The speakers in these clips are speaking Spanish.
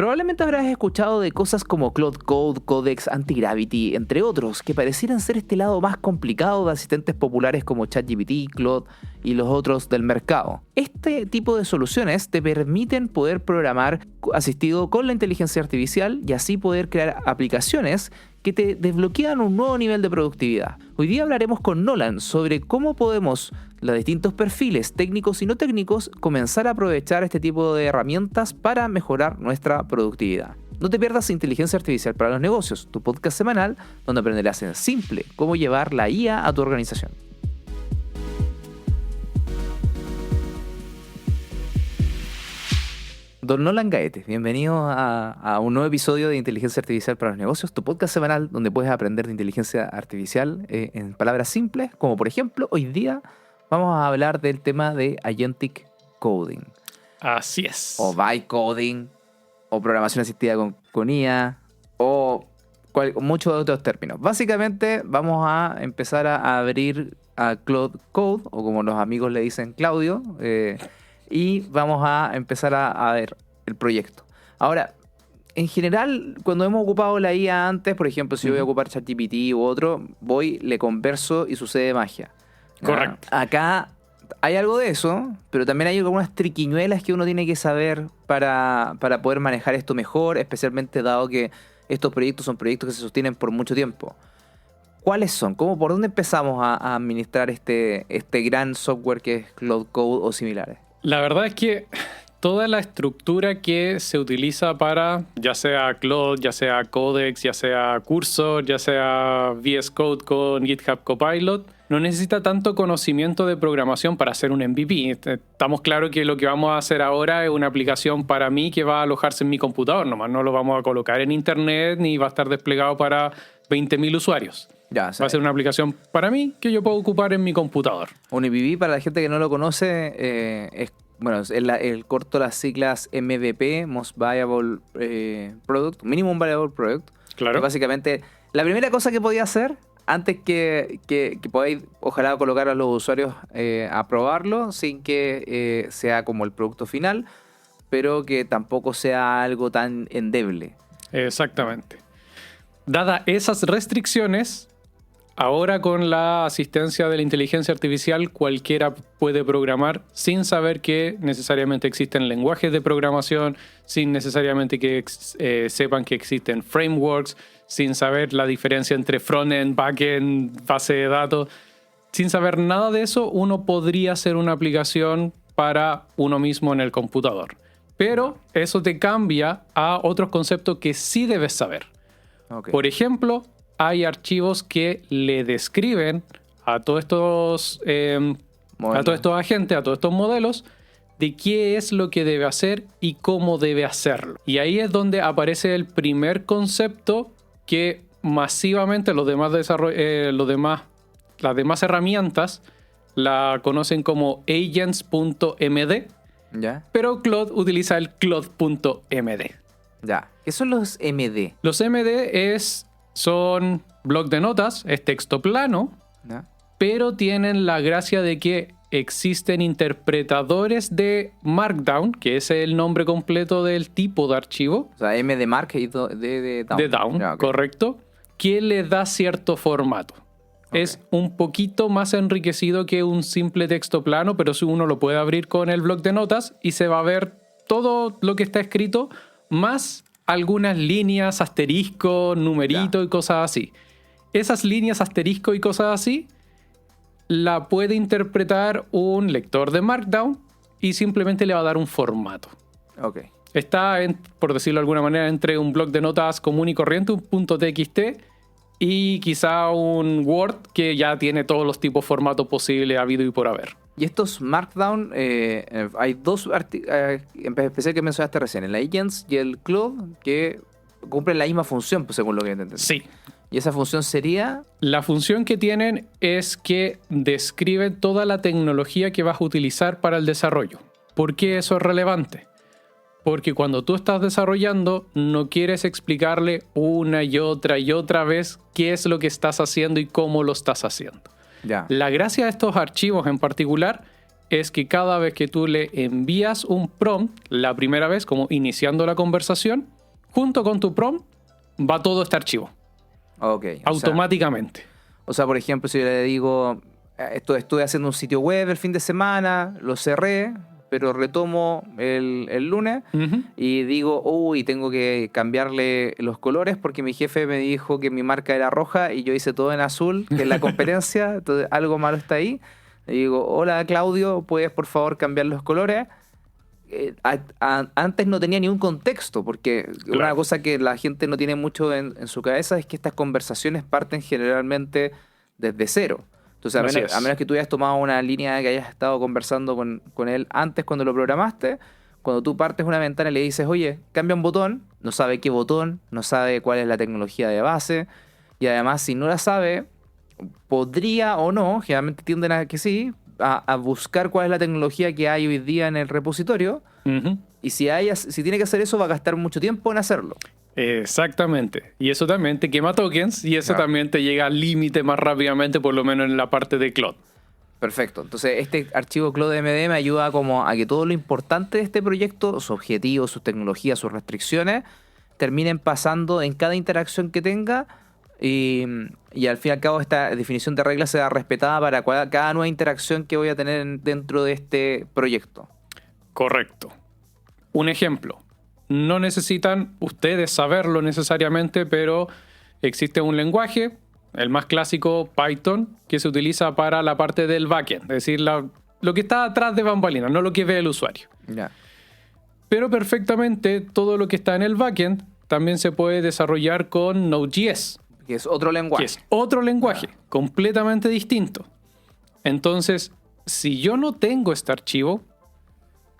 Probablemente habrás escuchado de cosas como Cloud Code, Codex, Antigravity, entre otros, que parecieran ser este lado más complicado de asistentes populares como ChatGPT, Claude y los otros del mercado. Este tipo de soluciones te permiten poder programar asistido con la inteligencia artificial y así poder crear aplicaciones que te desbloquean un nuevo nivel de productividad. Hoy día hablaremos con Nolan sobre cómo podemos, los distintos perfiles técnicos y no técnicos, comenzar a aprovechar este tipo de herramientas para mejorar nuestra productividad. No te pierdas Inteligencia Artificial para los Negocios, tu podcast semanal donde aprenderás en simple cómo llevar la IA a tu organización. Don Nolan Gaete, bienvenido a un nuevo episodio de Inteligencia Artificial para los Negocios, tu podcast semanal donde puedes aprender de inteligencia artificial en palabras simples, como por ejemplo, hoy día vamos a hablar del tema de Agentic Coding. Así es. O Vibe Coding, o programación asistida con IA, o muchos otros términos. Básicamente vamos a empezar a abrir a Cloud Code, o como los amigos le dicen Claudio, y vamos a empezar a ver el proyecto. Ahora, en general, cuando hemos ocupado la IA antes, por ejemplo, si yo voy a ocupar ChatGPT u otro, le converso y sucede magia. Correcto. Acá hay algo de eso, pero también hay algunas triquiñuelas que uno tiene que saber para poder manejar esto mejor, especialmente dado que estos proyectos son proyectos que se sostienen por mucho tiempo. ¿Cuáles son? ¿Por dónde empezamos a administrar este gran software que es Cloud Code o similares? La verdad es que toda la estructura que se utiliza para, ya sea Claude, ya sea Codex, ya sea Cursor, ya sea VS Code con GitHub Copilot, no necesita tanto conocimiento de programación para hacer un MVP. Estamos claros que lo que vamos a hacer ahora es una aplicación para mí que va a alojarse en mi computador. Nomás no lo vamos a colocar en internet ni va a estar desplegado para 20.000 usuarios. Ya, va a ser una aplicación para mí que yo puedo ocupar en mi computador. Un MVP, para la gente que no lo conoce, es el corto las siglas MVP, Most Viable Product, Minimum Viable Product. Claro. Que básicamente, la primera cosa que podía hacer, antes que podáis, ojalá, colocar a los usuarios a probarlo, sin que sea como el producto final, pero que tampoco sea algo tan endeble. Exactamente. Dadas esas restricciones, ahora con la asistencia de la inteligencia artificial, cualquiera puede programar sin saber que necesariamente existen lenguajes de programación, sin necesariamente que sepan que existen frameworks, sin saber la diferencia entre frontend, backend, base de datos. Sin saber nada de eso, uno podría hacer una aplicación para uno mismo en el computador. Pero eso te cambia a otros conceptos que sí debes saber. Okay. Por ejemplo, hay archivos que le describen a todos estos agentes, a todos estos modelos, de qué es lo que debe hacer y cómo debe hacerlo. Y ahí es donde aparece el primer concepto que masivamente las demás herramientas la conocen como agents.md, ¿ya? Pero Claude utiliza el Claude.md. Ya. ¿Qué son los MD? Los MD son bloc de notas, es texto plano, ¿Ya? pero tienen la gracia de que existen interpretadores de Markdown, que es el nombre completo del tipo de archivo. O sea, M de Mark y de Down. De Down, ya, okay. Correcto. Que le da cierto formato. Okay. Es un poquito más enriquecido que un simple texto plano, pero si uno lo puede abrir con el bloc de notas y se va a ver todo lo que está escrito, más algunas líneas, asterisco, numerito y cosas así. Esas líneas, asterisco y cosas así la puede interpretar un lector de Markdown y simplemente le va a dar un formato. Okay. Está, por decirlo de alguna manera, entre un bloc de notas común y corriente, un .txt, y quizá un Word que ya tiene todos los tipos de formatos posibles habido y por haber. Y estos Markdown, hay dos en especial que mencionaste recién, el Agents y el Claude, que cumplen la misma función, pues, según lo que entendí. Sí. ¿Y esa función sería? La función que tienen es que describe toda la tecnología que vas a utilizar para el desarrollo. ¿Por qué eso es relevante? Porque cuando tú estás desarrollando, no quieres explicarle una y otra vez qué es lo que estás haciendo y cómo lo estás haciendo. Ya. La gracia de estos archivos en particular es que cada vez que tú le envías un prompt, la primera vez, como iniciando la conversación, junto con tu prompt, va todo este archivo. Ok. Automáticamente. O sea, por ejemplo, si yo le digo, estuve haciendo un sitio web el fin de semana, lo cerré, pero retomo el lunes y digo, uy, tengo que cambiarle los colores porque mi jefe me dijo que mi marca era roja y yo hice todo en azul, que es la competencia, entonces algo malo está ahí. Le digo, hola Claudio, ¿puedes por favor cambiar los colores? Antes no tenía ni un contexto, porque una cosa que la gente no tiene mucho en su cabeza es que estas conversaciones parten generalmente desde cero. Entonces, a menos que tú hayas tomado una línea que hayas estado conversando con él antes cuando lo programaste, cuando tú partes una ventana y le dices, oye, cambia un botón, no sabe qué botón, no sabe cuál es la tecnología de base, y además si no la sabe, podría o no, generalmente tienden a que sí, a buscar cuál es la tecnología que hay hoy día en el repositorio, y si tiene que hacer eso va a gastar mucho tiempo en hacerlo. Exactamente. Y eso también te quema tokens y eso también te llega al límite más rápidamente, por lo menos en la parte de Claude. Perfecto. Entonces, este archivo CloudMD me ayuda como a que todo lo importante de este proyecto, sus objetivos, sus tecnologías, sus restricciones, terminen pasando en cada interacción que tenga y al fin y al cabo esta definición de reglas sea respetada para cada nueva interacción que voy a tener dentro de este proyecto. Correcto. Un ejemplo. No necesitan ustedes saberlo necesariamente, pero existe un lenguaje, el más clásico, Python, que se utiliza para la parte del backend, es decir, lo que está atrás de bambalinas, no lo que ve el usuario. Yeah. Pero perfectamente todo lo que está en el backend también se puede desarrollar con Node.js. Que es otro lenguaje. Que es otro lenguaje, completamente distinto. Entonces, si yo no tengo este archivo,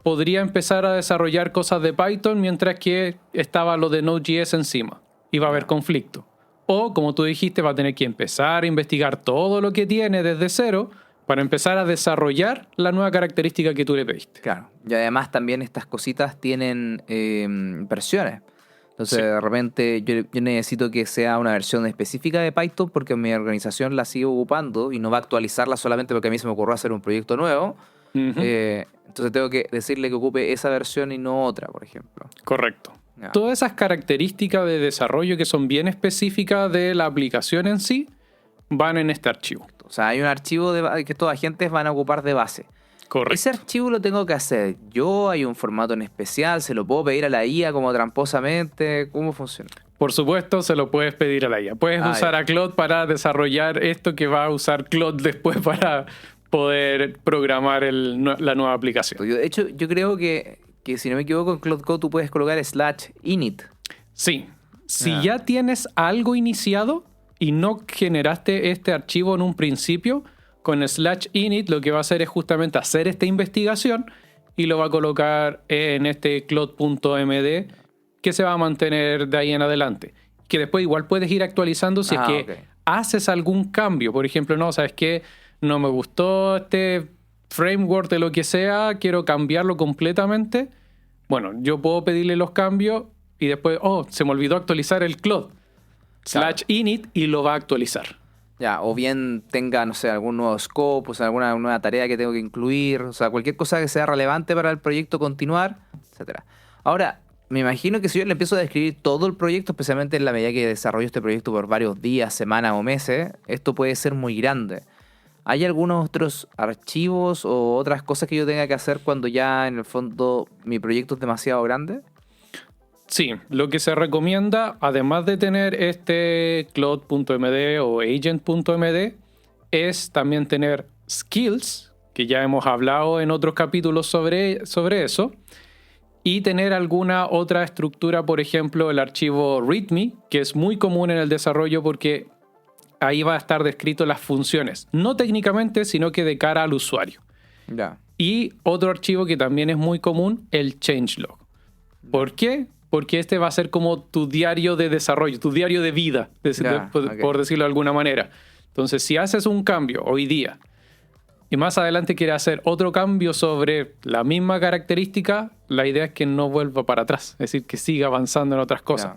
podría empezar a desarrollar cosas de Python mientras que estaba lo de Node.js encima. Y va a haber conflicto. O, como tú dijiste, va a tener que empezar a investigar todo lo que tiene desde cero para empezar a desarrollar la nueva característica que tú le pediste. Claro. Y además también estas cositas tienen versiones. Entonces, de repente, yo necesito que sea una versión específica de Python porque mi organización la sigue ocupando y no va a actualizarla solamente porque a mí se me ocurrió hacer un proyecto nuevo. Entonces tengo que decirle que ocupe esa versión y no otra, por ejemplo. Correcto. Todas esas características de desarrollo que son bien específicas de la aplicación en sí van en este archivo. O sea, hay un archivo que estos agentes van a ocupar de base. Correcto. Ese archivo lo tengo que hacer yo, hay un formato en especial, se lo puedo pedir a la IA como tramposamente, ¿cómo funciona? Por supuesto, se lo puedes pedir a la IA. Puedes usar a Claude para desarrollar esto que va a usar Claude después para poder programar la nueva aplicación. De hecho, yo creo que si no me equivoco, en Claude Code tú puedes colocar /init. Sí. Si ya tienes algo iniciado y no generaste este archivo en un principio, con /init lo que va a hacer es justamente hacer esta investigación y lo va a colocar en este Claude.md que se va a mantener de ahí en adelante. Que después igual puedes ir actualizando si es que haces algún cambio. Por ejemplo, no, ¿sabes qué? No me gustó este framework de lo que sea, quiero cambiarlo completamente. Bueno, yo puedo pedirle los cambios y después, se me olvidó actualizar el Claude. /init y lo va a actualizar. Ya, o bien tenga, no sé, algún nuevo scope, o sea, alguna nueva tarea que tengo que incluir, o sea, cualquier cosa que sea relevante para el proyecto continuar, etcétera. Ahora, me imagino que si yo le empiezo a describir todo el proyecto, especialmente en la medida que desarrollo este proyecto por varios días, semanas o meses, esto puede ser muy grande. ¿Hay algunos otros archivos o otras cosas que yo tenga que hacer cuando ya en el fondo mi proyecto es demasiado grande? Sí, lo que se recomienda, además de tener este Claude.md o Agent.md, es también tener skills, que ya hemos hablado en otros capítulos sobre eso, y tener alguna otra estructura, por ejemplo, el archivo README, que es muy común en el desarrollo porque ahí va a estar descrito las funciones, no técnicamente, sino que de cara al usuario. Ya. Y otro archivo que también es muy común, el changelog. ¿Por qué? Porque este va a ser como tu diario de desarrollo, tu diario de vida, por decirlo de alguna manera. Entonces, si haces un cambio hoy día y más adelante quieres hacer otro cambio sobre la misma característica, la idea es que no vuelva para atrás, es decir, que siga avanzando en otras cosas.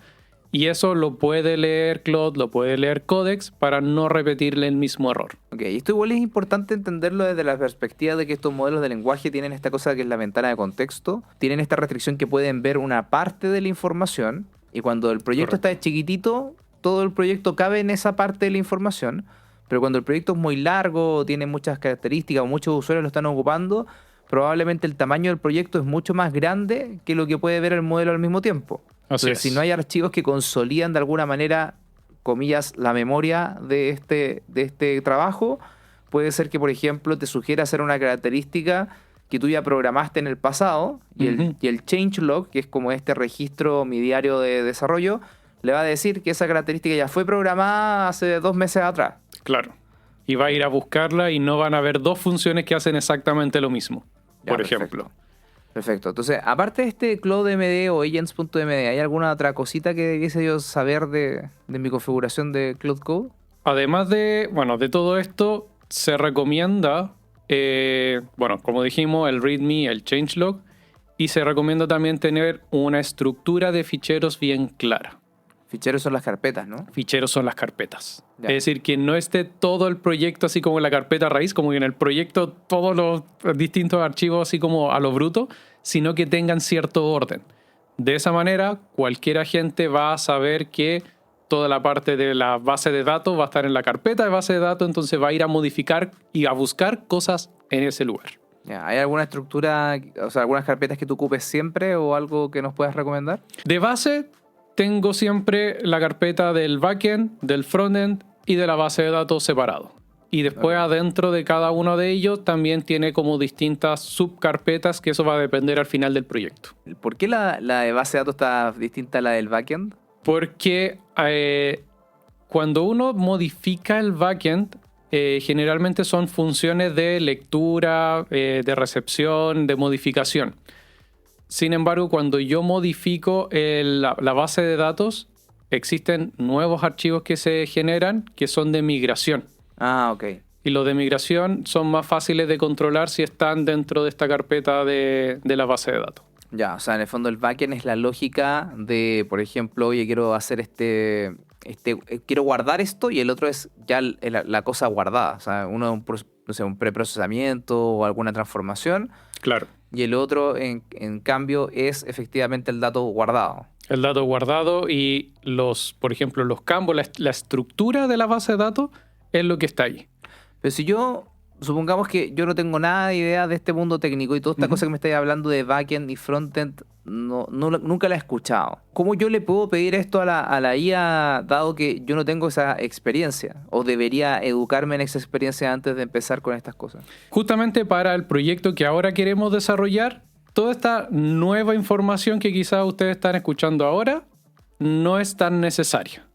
Y eso lo puede leer Claude, lo puede leer Codex para no repetirle el mismo error. Ok, y esto igual es importante entenderlo desde la perspectiva de que estos modelos de lenguaje tienen esta cosa que es la ventana de contexto, tienen esta restricción que pueden ver una parte de la información, y cuando el proyecto Correcto. está chiquitito, todo el proyecto cabe en esa parte de la información, pero cuando el proyecto es muy largo, o tiene muchas características, o muchos usuarios lo están ocupando, probablemente el tamaño del proyecto es mucho más grande que lo que puede ver el modelo al mismo tiempo. Así Entonces, es. si no hay archivos que consolidan de alguna manera, comillas, la memoria de este trabajo, puede ser que, por ejemplo, te sugiera hacer una característica que tú ya programaste en el pasado y Ujú. el changelog, que es como este registro mi diario de desarrollo, le va a decir que esa característica ya fue programada hace 2 meses atrás. Claro. Y va a ir a buscarla y no van a haber dos funciones que hacen exactamente lo mismo. Ya, Por perfecto. ejemplo. Perfecto. Entonces, aparte de este Claude MD o agents.md, ¿hay alguna otra cosita que debiese yo saber de mi configuración de Cloud Code? Además de, bueno, de todo esto, se recomienda, bueno, como dijimos, el README, el changelog, y se recomienda también tener una estructura de ficheros bien clara. Ficheros son las carpetas, ¿no? Ficheros son las carpetas. Ya. Es decir, que no esté todo el proyecto así como en la carpeta raíz, como que en el proyecto todos los distintos archivos así como a lo bruto, sino que tengan cierto orden. De esa manera, cualquier agente va a saber que toda la parte de la base de datos va a estar en la carpeta de base de datos, entonces va a ir a modificar y a buscar cosas en ese lugar. Ya. ¿Hay alguna estructura, o sea, algunas carpetas que tú ocupes siempre o algo que nos puedas recomendar? De base, tengo siempre la carpeta del backend, del frontend y de la base de datos separado. Y después adentro de cada uno de ellos también tiene como distintas subcarpetas, que eso va a depender al final del proyecto. ¿Por qué la de base de datos está distinta a la del backend? Porque cuando uno modifica el backend, generalmente son funciones de lectura, de recepción, de modificación. Sin embargo, cuando yo modifico la base de datos, existen nuevos archivos que se generan que son de migración. Ah, ok. Y los de migración son más fáciles de controlar si están dentro de esta carpeta de la base de datos. Ya, o sea, en el fondo el backend es la lógica de, por ejemplo, oye, quiero hacer quiero guardar esto, y el otro es ya la cosa guardada. O sea, uno es no sé, un preprocesamiento o alguna transformación, Claro. y el otro, en cambio, es efectivamente el dato guardado. El dato guardado y por ejemplo, los campos, la estructura de la base de datos es lo que está ahí. Pero si supongamos que yo no tengo nada de idea de este mundo técnico y toda esta cosa que me estáis hablando de backend y frontend, nunca la he escuchado. ¿Cómo yo le puedo pedir esto a la IA dado que yo no tengo esa experiencia? ¿O debería educarme en esa experiencia antes de empezar con estas cosas? Justamente para el proyecto que ahora queremos desarrollar, toda esta nueva información que quizás ustedes están escuchando ahora no es tan necesaria.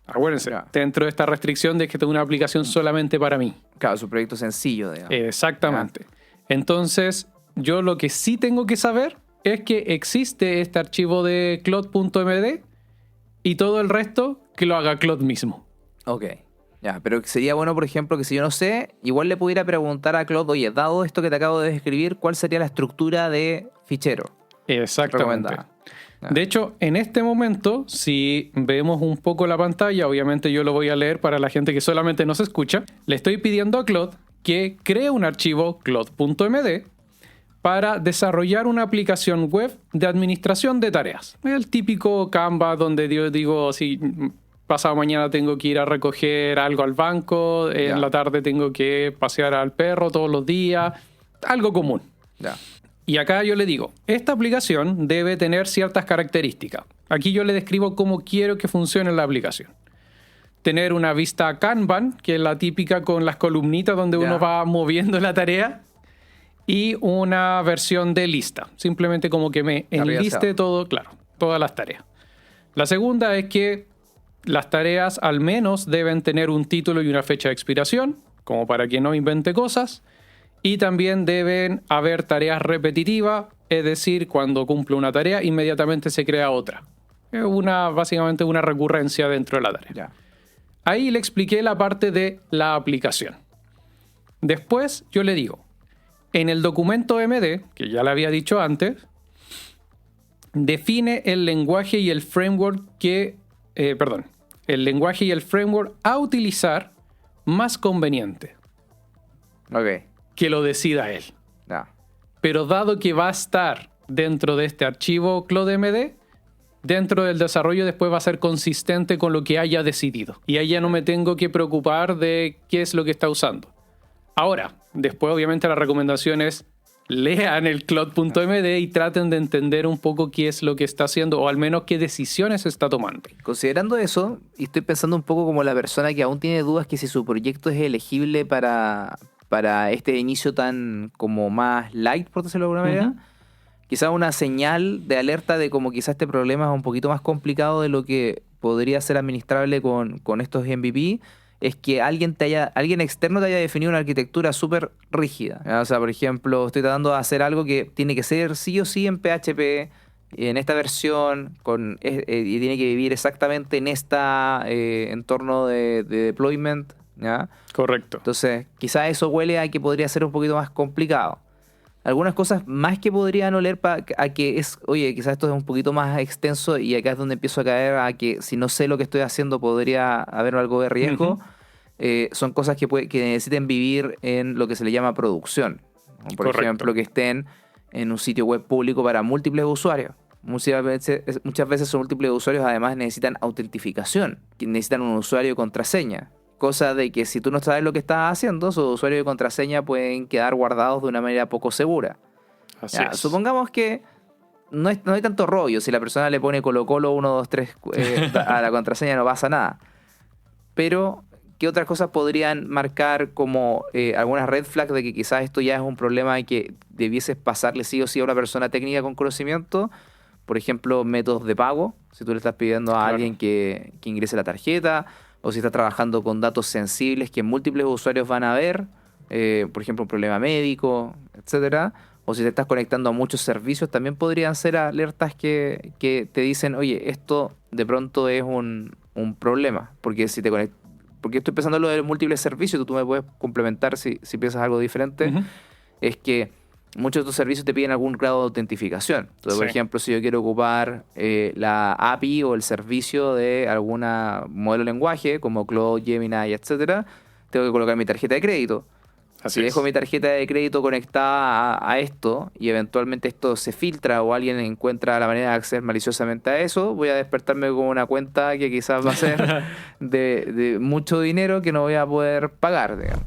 Acuérdense, Ya. dentro de esta restricción de que tengo una aplicación solamente para mí. Claro, es un proyecto sencillo, digamos. Exactamente. Entonces, yo lo que sí tengo que saber es que existe este archivo de cloud.md y todo el resto que lo haga Cloud mismo. Ok. Ya, pero sería bueno, por ejemplo, que si yo no sé, igual le pudiera preguntar a Claude, oye, dado esto que te acabo de describir, ¿cuál sería la estructura de fichero Exactamente. recomendada? Ya. De hecho, en este momento, si vemos un poco la pantalla, obviamente yo lo voy a leer para la gente que solamente nos escucha, le estoy pidiendo a Claude que cree un archivo cloud.md para desarrollar una aplicación web de administración de tareas. El típico Canva donde yo digo, si pasado mañana tengo que ir a recoger algo al banco, Ya. en la tarde tengo que pasear al perro todos los días, algo común. Ya. Y acá yo le digo, esta aplicación debe tener ciertas características. Aquí yo le describo cómo quiero que funcione la aplicación. Tener una vista Kanban, que es la típica con las columnitas donde Ya. uno va moviendo la tarea. Y una versión de lista. Simplemente como que me Arriba enliste hacia todo, claro, todas las tareas. La segunda es que las tareas al menos deben tener un título y una fecha de expiración, como para que no invente cosas. Y también deben haber tareas repetitivas, es decir, cuando cumple una tarea, inmediatamente se crea otra. Es básicamente una recurrencia dentro de la tarea. Ya. Ahí le expliqué la parte de la aplicación. Después yo le digo, en el documento MD, que ya le había dicho antes, define el lenguaje y el framework que el lenguaje y el framework a utilizar más conveniente. Ok. Que lo decida él. Ya. Pero dado que va a estar dentro de este archivo CloudMD, dentro del desarrollo después va a ser consistente con lo que haya decidido. Y ahí ya no me tengo que preocupar de qué es lo que está usando. Ahora, después obviamente la recomendación es lean el cloud.md y traten de entender un poco qué es lo que está haciendo o al menos qué decisiones está tomando. Considerando eso, y estoy pensando un poco como la persona que aún tiene dudas que si su proyecto es elegible para este inicio tan como más light, por decirlo de alguna manera, quizás una señal de alerta de como quizás este problema es un poquito más complicado de lo que podría ser administrable con estos MVP, es que alguien externo te haya definido una arquitectura súper rígida. O sea, por ejemplo, estoy tratando de hacer algo que tiene que ser sí o sí en PHP, en esta versión, y tiene que vivir exactamente en este entorno de deployment, ¿ya? Correcto. Entonces, quizás eso huele a que podría ser un poquito más complicado. Algunas cosas más que podrían oler a que oye, quizás esto es un poquito más extenso y acá es donde empiezo a caer a que si no sé lo que estoy haciendo podría haber algo de riesgo. Son cosas que necesiten vivir en lo que se le llama producción. Por ejemplo, que estén en un sitio web público para múltiples usuarios. Muchas veces esos múltiples usuarios además necesitan autentificación, que necesitan un usuario y contraseña. Cosa de que si tú no sabes lo que estás haciendo, sus usuarios y contraseña pueden quedar guardados de una manera poco segura. Así es. Supongamos que no hay tanto rollo. Si la persona le pone Colo-Colo 1, 2, 3 a la contraseña no pasa nada. Pero, ¿qué otras cosas podrían marcar como algunas red flags de que quizás esto ya es un problema y que debieses pasarle sí o sí a una persona técnica con conocimiento? Por ejemplo, métodos de pago. Si tú le estás pidiendo a alguien que ingrese la tarjeta, o si estás trabajando con datos sensibles que múltiples usuarios van a ver, por ejemplo, un problema médico, etcétera. O si te estás conectando a muchos servicios, también podrían ser alertas que te dicen, oye, esto de pronto es un problema. Porque si porque estoy pensando en lo de múltiples servicios, tú me puedes complementar si piensas algo diferente, es que muchos de estos servicios te piden algún grado de autentificación. Entonces, por ejemplo, si yo quiero ocupar la API o el servicio de alguna modelo de lenguaje, como Claude, Gemini, etcétera, tengo que colocar mi tarjeta de crédito. Si dejo mi tarjeta de crédito conectada a esto y eventualmente esto se filtra o alguien encuentra la manera de acceder maliciosamente a eso, voy a despertarme con una cuenta que quizás va a ser de mucho dinero que no voy a poder pagar, digamos.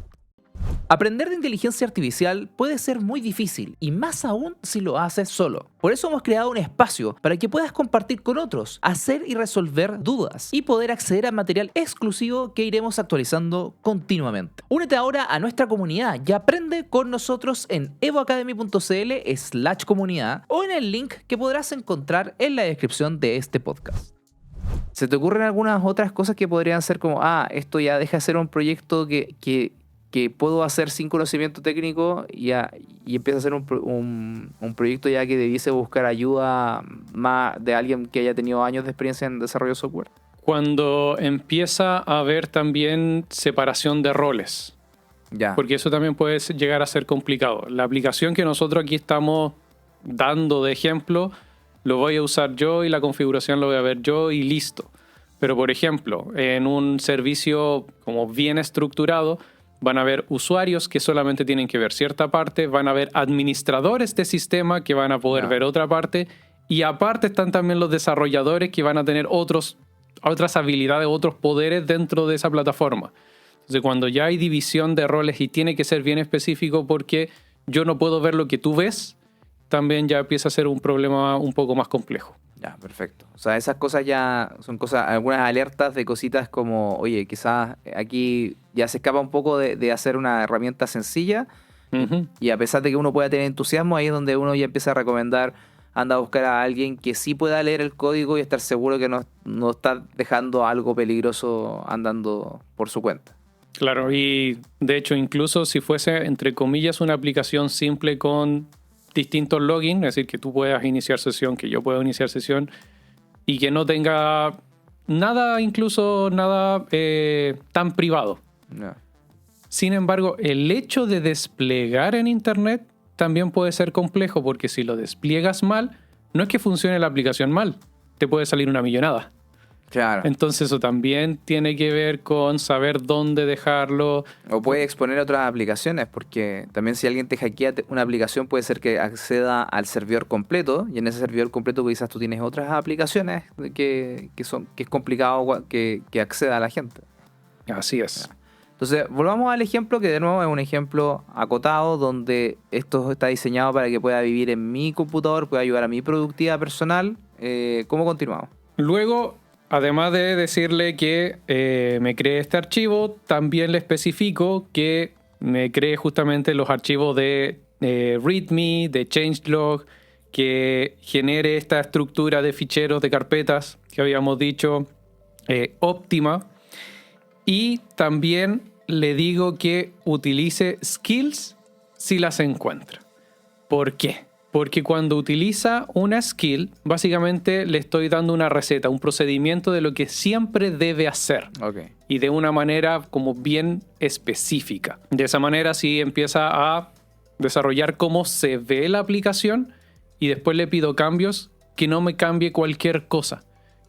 Aprender de inteligencia artificial puede ser muy difícil, y más aún si lo haces solo. Por eso hemos creado un espacio para que puedas compartir con otros, hacer y resolver dudas, y poder acceder a material exclusivo que iremos actualizando continuamente. Únete ahora a nuestra comunidad y aprende con nosotros en evoacademy.cl/comunidad o en el link que podrás encontrar en la descripción de este podcast. ¿Se te ocurren algunas otras cosas que podrían ser como, esto ya deja de ser un proyecto que puedo hacer sin conocimiento técnico y empieza a ser un proyecto ya que debiese buscar ayuda más de alguien que haya tenido años de experiencia en desarrollo de software? Cuando empieza a haber también separación de roles. Ya. Porque eso también puede llegar a ser complicado. La aplicación que nosotros aquí estamos dando de ejemplo, lo voy a usar yo y la configuración lo voy a ver yo y listo. Pero, por ejemplo, en un servicio como bien estructurado, van a haber usuarios que solamente tienen que ver cierta parte, van a haber administradores de sistema que van a poder ver otra parte, y aparte están también los desarrolladores que van a tener otras habilidades, otros poderes dentro de esa plataforma. Entonces, cuando ya hay división de roles y tiene que ser bien específico porque yo no puedo ver lo que tú ves, también ya empieza a ser un problema un poco más complejo. Ya, perfecto. O sea, esas cosas ya son algunas alertas de cositas como, oye, quizás aquí ya se escapa un poco de hacer una herramienta sencilla, y a pesar de que uno pueda tener entusiasmo, ahí es donde uno ya empieza a recomendar, anda a buscar a alguien que sí pueda leer el código y estar seguro que no está dejando algo peligroso andando por su cuenta. Claro, y de hecho incluso si fuese, entre comillas, una aplicación simple con distintos logins, es decir, que tú puedas iniciar sesión, que yo pueda iniciar sesión, y que no tenga nada, incluso nada tan privado. No. Sin embargo, el hecho de desplegar en Internet también puede ser complejo, porque si lo despliegas mal, no es que funcione la aplicación mal, te puede salir una millonada. Claro. Entonces eso también tiene que ver con saber dónde dejarlo. O puede exponer a otras aplicaciones, porque también si alguien te hackea una aplicación puede ser que acceda al servidor completo, y en ese servidor completo quizás tú tienes otras aplicaciones que es complicado que acceda a la gente. Así es. Entonces, volvamos al ejemplo, que de nuevo es un ejemplo acotado, donde esto está diseñado para que pueda vivir en mi computador, pueda ayudar a mi productividad personal. ¿Cómo continuamos? Luego, además de decirle que me cree este archivo, también le especifico que me cree justamente los archivos de README, de changelog, que genere esta estructura de ficheros, de carpetas que habíamos dicho, óptima. Y también le digo que utilice skills si las encuentra. ¿Por qué? Porque cuando utiliza una skill, básicamente le estoy dando una receta, un procedimiento de lo que siempre debe hacer. Okay. Y de una manera como bien específica. De esa manera sí empieza a desarrollar cómo se ve la aplicación y después le pido cambios, que no me cambie cualquier cosa.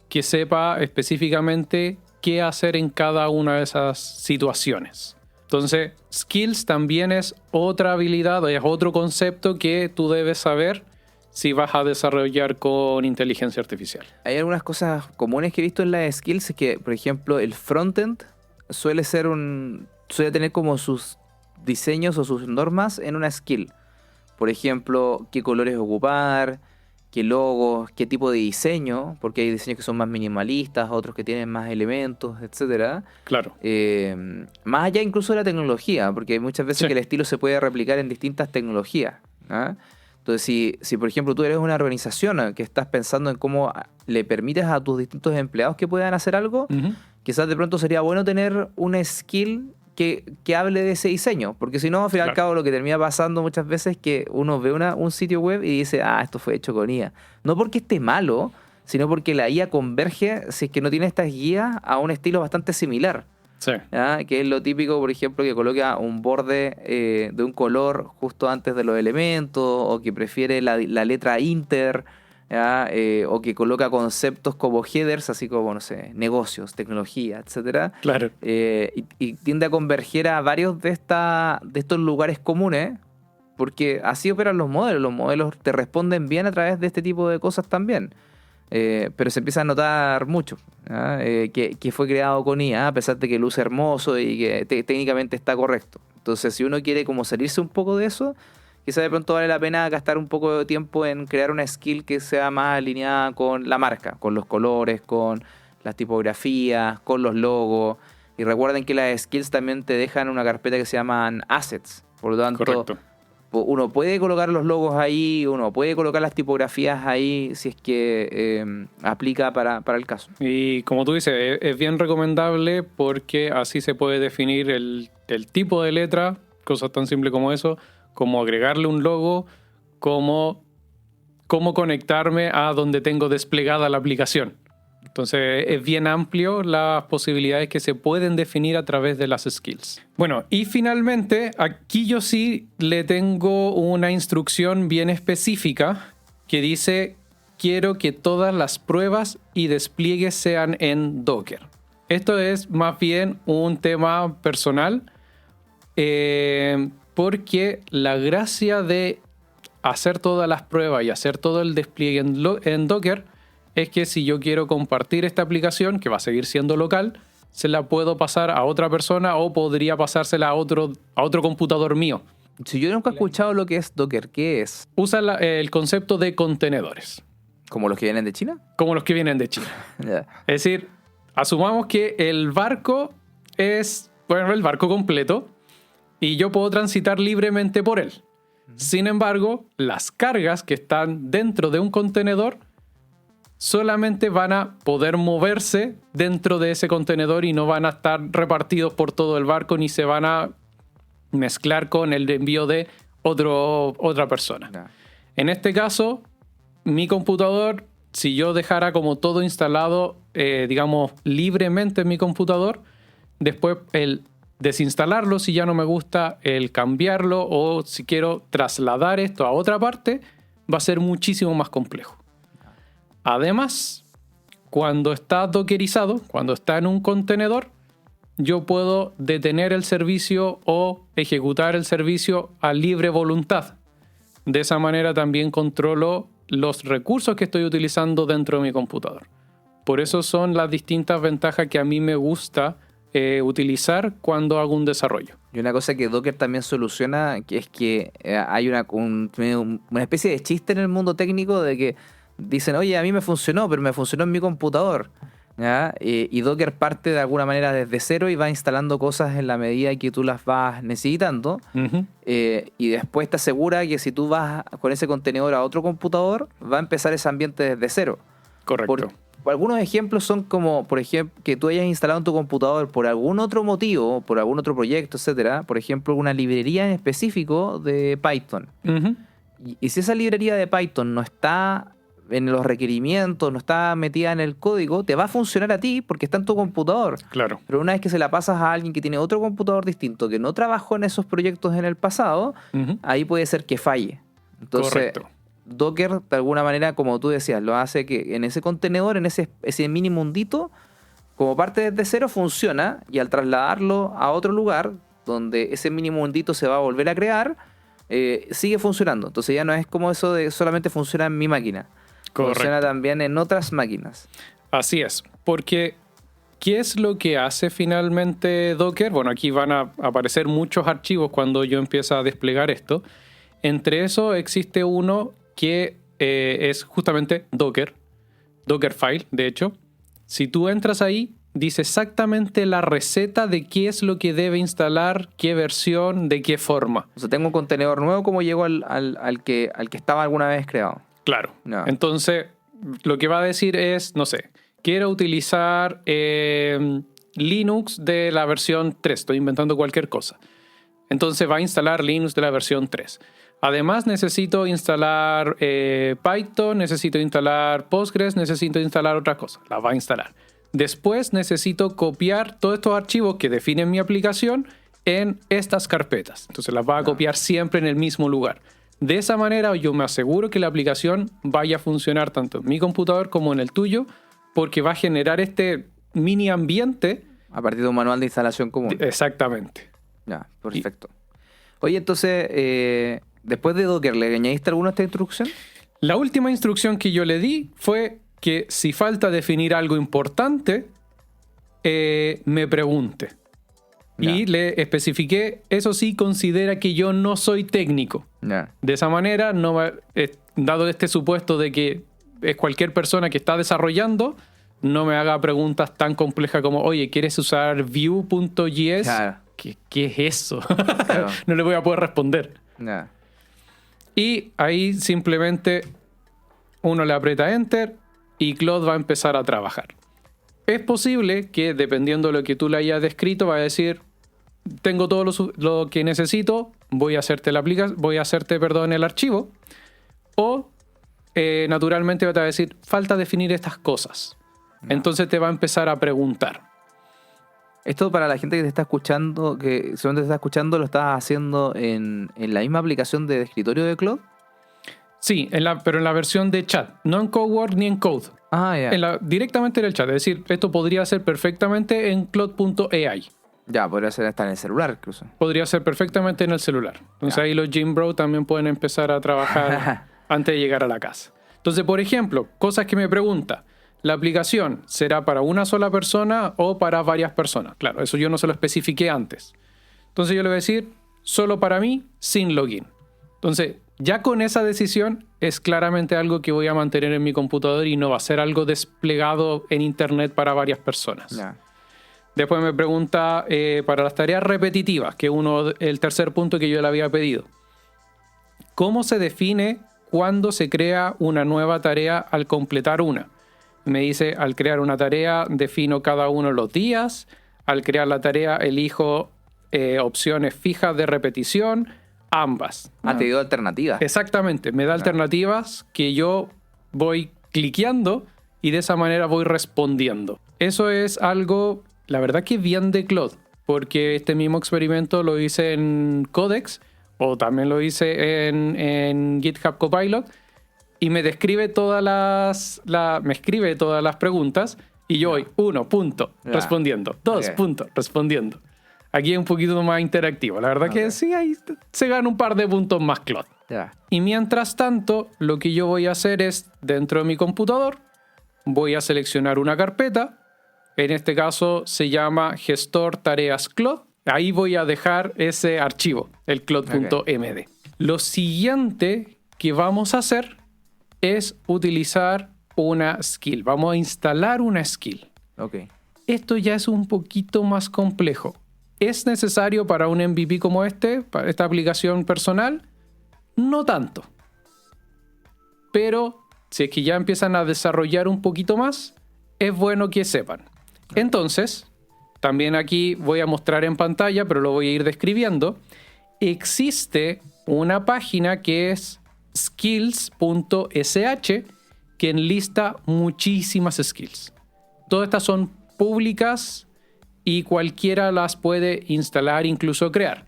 Que sepa específicamente qué hacer en cada una de esas situaciones. Entonces, skills también es otra habilidad, es otro concepto que tú debes saber si vas a desarrollar con inteligencia artificial. Hay algunas cosas comunes que he visto en las skills, que por ejemplo el frontend suele tener como sus diseños o sus normas en una skill. Por ejemplo, qué colores ocupar, qué logos, qué tipo de diseño, porque hay diseños que son más minimalistas, otros que tienen más elementos, etcétera. Claro. Más allá incluso de la tecnología, porque hay muchas veces Sí. que el estilo se puede replicar en distintas tecnologías. ¿Ah? Entonces, si por ejemplo tú eres una organización que estás pensando en cómo le permites a tus distintos empleados que puedan hacer algo, Uh-huh. quizás de pronto sería bueno tener una skill que hable de ese diseño, porque si no, al fin y al cabo, lo que termina pasando muchas veces es que uno ve un sitio web y dice, esto fue hecho con IA. No porque esté malo, sino porque la IA converge, si es que no tiene estas guías, a un estilo bastante similar. Sí. ¿Ya? Que es lo típico, por ejemplo, que coloca un borde de un color justo antes de los elementos, o que prefiere la letra inter, ¿ya? O que coloca conceptos como headers, así como, no sé, negocios, tecnología, etcétera. Claro. Y tiende a converger a varios de estos lugares comunes, porque así operan los modelos. Los modelos te responden bien a través de este tipo de cosas también. Pero se empieza a notar mucho, que fue creado con IA, a pesar de que luce hermoso y que técnicamente está correcto. Entonces, si uno quiere como salirse un poco de eso, quizá de pronto vale la pena gastar un poco de tiempo en crear una skill que sea más alineada con la marca, con los colores, con las tipografías, con los logos. Y recuerden que las skills también te dejan una carpeta que se llaman assets. Por lo tanto, Correcto. uno puede colocar los logos ahí, uno puede colocar las tipografías ahí si es que aplica para el caso. Y como tú dices, es bien recomendable porque así se puede definir el tipo de letra, cosas tan simples como eso, como agregarle un logo, como cómo conectarme a donde tengo desplegada la aplicación. Entonces es bien amplio las posibilidades que se pueden definir a través de las skills. Bueno, y finalmente aquí yo sí le tengo una instrucción bien específica que dice: quiero que todas las pruebas y despliegues sean en Docker. Esto es más bien un tema personal, porque la gracia de hacer todas las pruebas y hacer todo el despliegue en Docker es que si yo quiero compartir esta aplicación, que va a seguir siendo local, se la puedo pasar a otra persona o podría pasársela a otro computador mío. Si yo nunca he escuchado lo que es Docker, ¿qué es? Usa el concepto de contenedores. ¿Como los que vienen de China? Como los que vienen de China. Yeah. Es decir, asumamos que el barco es, bueno, el barco completo y yo puedo transitar libremente por él. Sin embargo, las cargas que están dentro de un contenedor solamente van a poder moverse dentro de ese contenedor y no van a estar repartidos por todo el barco ni se van a mezclar con el envío de otra persona. Yeah. En este caso, mi computador, si yo dejara como todo instalado, digamos, libremente en mi computador, después el desinstalarlo si ya no me gusta, el cambiarlo o si quiero trasladar esto a otra parte, va a ser muchísimo más complejo. Además, cuando está dockerizado, cuando está en un contenedor, yo puedo detener el servicio o ejecutar el servicio a libre voluntad. De esa manera también controlo los recursos que estoy utilizando dentro de mi computador. Por eso son las distintas ventajas que a mí me gusta utilizar cuando hago un desarrollo. Y una cosa que Docker también soluciona, que es que hay una especie de chiste en el mundo técnico de que dicen, oye, a mí me funcionó, pero me funcionó en mi computador. ¿Ya? Y Docker parte de alguna manera desde cero y va instalando cosas en la medida que tú las vas necesitando. Uh-huh. Y después te asegura que si tú vas con ese contenedor a otro computador, va a empezar ese ambiente desde cero. Correcto. Algunos ejemplos son como, por ejemplo, que tú hayas instalado en tu computador por algún otro motivo, por algún otro proyecto, etcétera. Por ejemplo, una librería en específico de Python. Uh-huh. Y si esa librería de Python no está en los requerimientos, no está metida en el código, te va a funcionar a ti porque está en tu computador. Claro. Pero una vez que se la pasas a alguien que tiene otro computador distinto, que no trabajó en esos proyectos en el pasado, Uh-huh. ahí puede ser que falle. Entonces, Correcto. Docker, de alguna manera, como tú decías, lo hace que en ese contenedor, en ese mini mundito, como parte desde cero, funciona, y al trasladarlo a otro lugar, donde ese mini mundito se va a volver a crear, sigue funcionando. Entonces ya no es como eso de solamente funciona en mi máquina. Correcto. Funciona también en otras máquinas. Así es, porque ¿qué es lo que hace finalmente Docker? Bueno, aquí van a aparecer muchos archivos cuando yo empiezo a desplegar esto. Entre eso existe uno que es justamente Dockerfile, de hecho. Si tú entras ahí, dice exactamente la receta de qué es lo que debe instalar, qué versión, de qué forma. O sea, tengo un contenedor nuevo, como llegó al que estaba alguna vez creado. Claro. No. Entonces, lo que va a decir es, no sé, quiero utilizar Linux de la versión 3. Estoy inventando cualquier cosa. Entonces va a instalar Linux de la versión 3. Además, necesito instalar Python, necesito instalar Postgres, necesito instalar otra cosa. La va a instalar. Después necesito copiar todos estos archivos que definen mi aplicación en estas carpetas. Entonces las va a copiar siempre en el mismo lugar. De esa manera yo me aseguro que la aplicación vaya a funcionar tanto en mi computador como en el tuyo, porque va a generar este mini ambiente. A partir de un manual de instalación común. Exactamente. Ya, perfecto. Oye, entonces, después de Docker, ¿le añadiste alguna a esta instrucción? La última instrucción que yo le di fue que si falta definir algo importante, me pregunte. Ya. Y le especifiqué, eso sí, considera que yo no soy técnico. Ya. De esa manera, dado este supuesto de que es cualquier persona que está desarrollando, no me haga preguntas tan complejas como, oye, ¿quieres usar Vue.js? Claro. ¿Qué es eso? Claro. No le voy a poder responder. Ya. Y ahí simplemente uno le aprieta Enter y Claude va a empezar a trabajar. Es posible que, dependiendo de lo que tú le hayas descrito, va a decir, tengo todo lo que necesito, voy a hacerte el archivo. O, naturalmente, va a decir, falta definir estas cosas. No. Entonces te va a empezar a preguntar. Esto para la gente que te está escuchando, que según te está escuchando, lo estás haciendo en la misma aplicación de escritorio de Claude. Sí, pero en la versión de chat, no en CodeWord ni en Code. Ah, ya. Directamente en el chat. Es decir, esto podría ser perfectamente en Claude.ai. Ya, podría ser hasta en el celular incluso. Podría ser perfectamente en el celular. Entonces Ya. ahí los Gym Bro también pueden empezar a trabajar antes de llegar a la casa. Entonces, por ejemplo, cosas que me pregunta. ¿La aplicación será para una sola persona o para varias personas? Claro, eso yo no se lo especifiqué antes. Entonces yo le voy a decir, solo para mí, sin login. Entonces, ya con esa decisión es claramente algo que voy a mantener en mi computador y no va a ser algo desplegado en internet para varias personas. Ya. Después me pregunta para las tareas repetitivas, que es el tercer punto que yo le había pedido. ¿Cómo se define cuándo se crea una nueva tarea al completar una? Me dice, al crear una tarea defino cada uno de los días. Al crear la tarea elijo opciones fijas de repetición. Ambas. Te dio alternativas. Exactamente. Me da alternativas que yo voy cliqueando y de esa manera voy respondiendo. Eso es algo, la verdad que bien de Claude, porque este mismo experimento lo hice en Codex o también lo hice en GitHub Copilot y me describe me escribe todas las preguntas y yo voy 1 punto respondiendo, 2 puntos respondiendo. Aquí es un poquito más interactivo. La verdad que sí, ahí se gana un par de puntos más Claude. Y mientras tanto, lo que yo voy a hacer es, dentro de mi computador, voy a seleccionar una carpeta. En este caso se llama gestor tareas Claude. Ahí voy a dejar ese archivo, el claude.md. Lo siguiente que vamos a hacer es utilizar una skill. Vamos a instalar una skill. Esto ya es un poquito más complejo. ¿Es necesario para un MVP como para esta aplicación personal? No tanto. Pero si es que ya empiezan a desarrollar un poquito más, es bueno que sepan. Entonces, también aquí voy a mostrar en pantalla, pero lo voy a ir describiendo. Existe una página que es skills.sh que enlista muchísimas skills. Todas estas son públicas y cualquiera las puede instalar, incluso crear.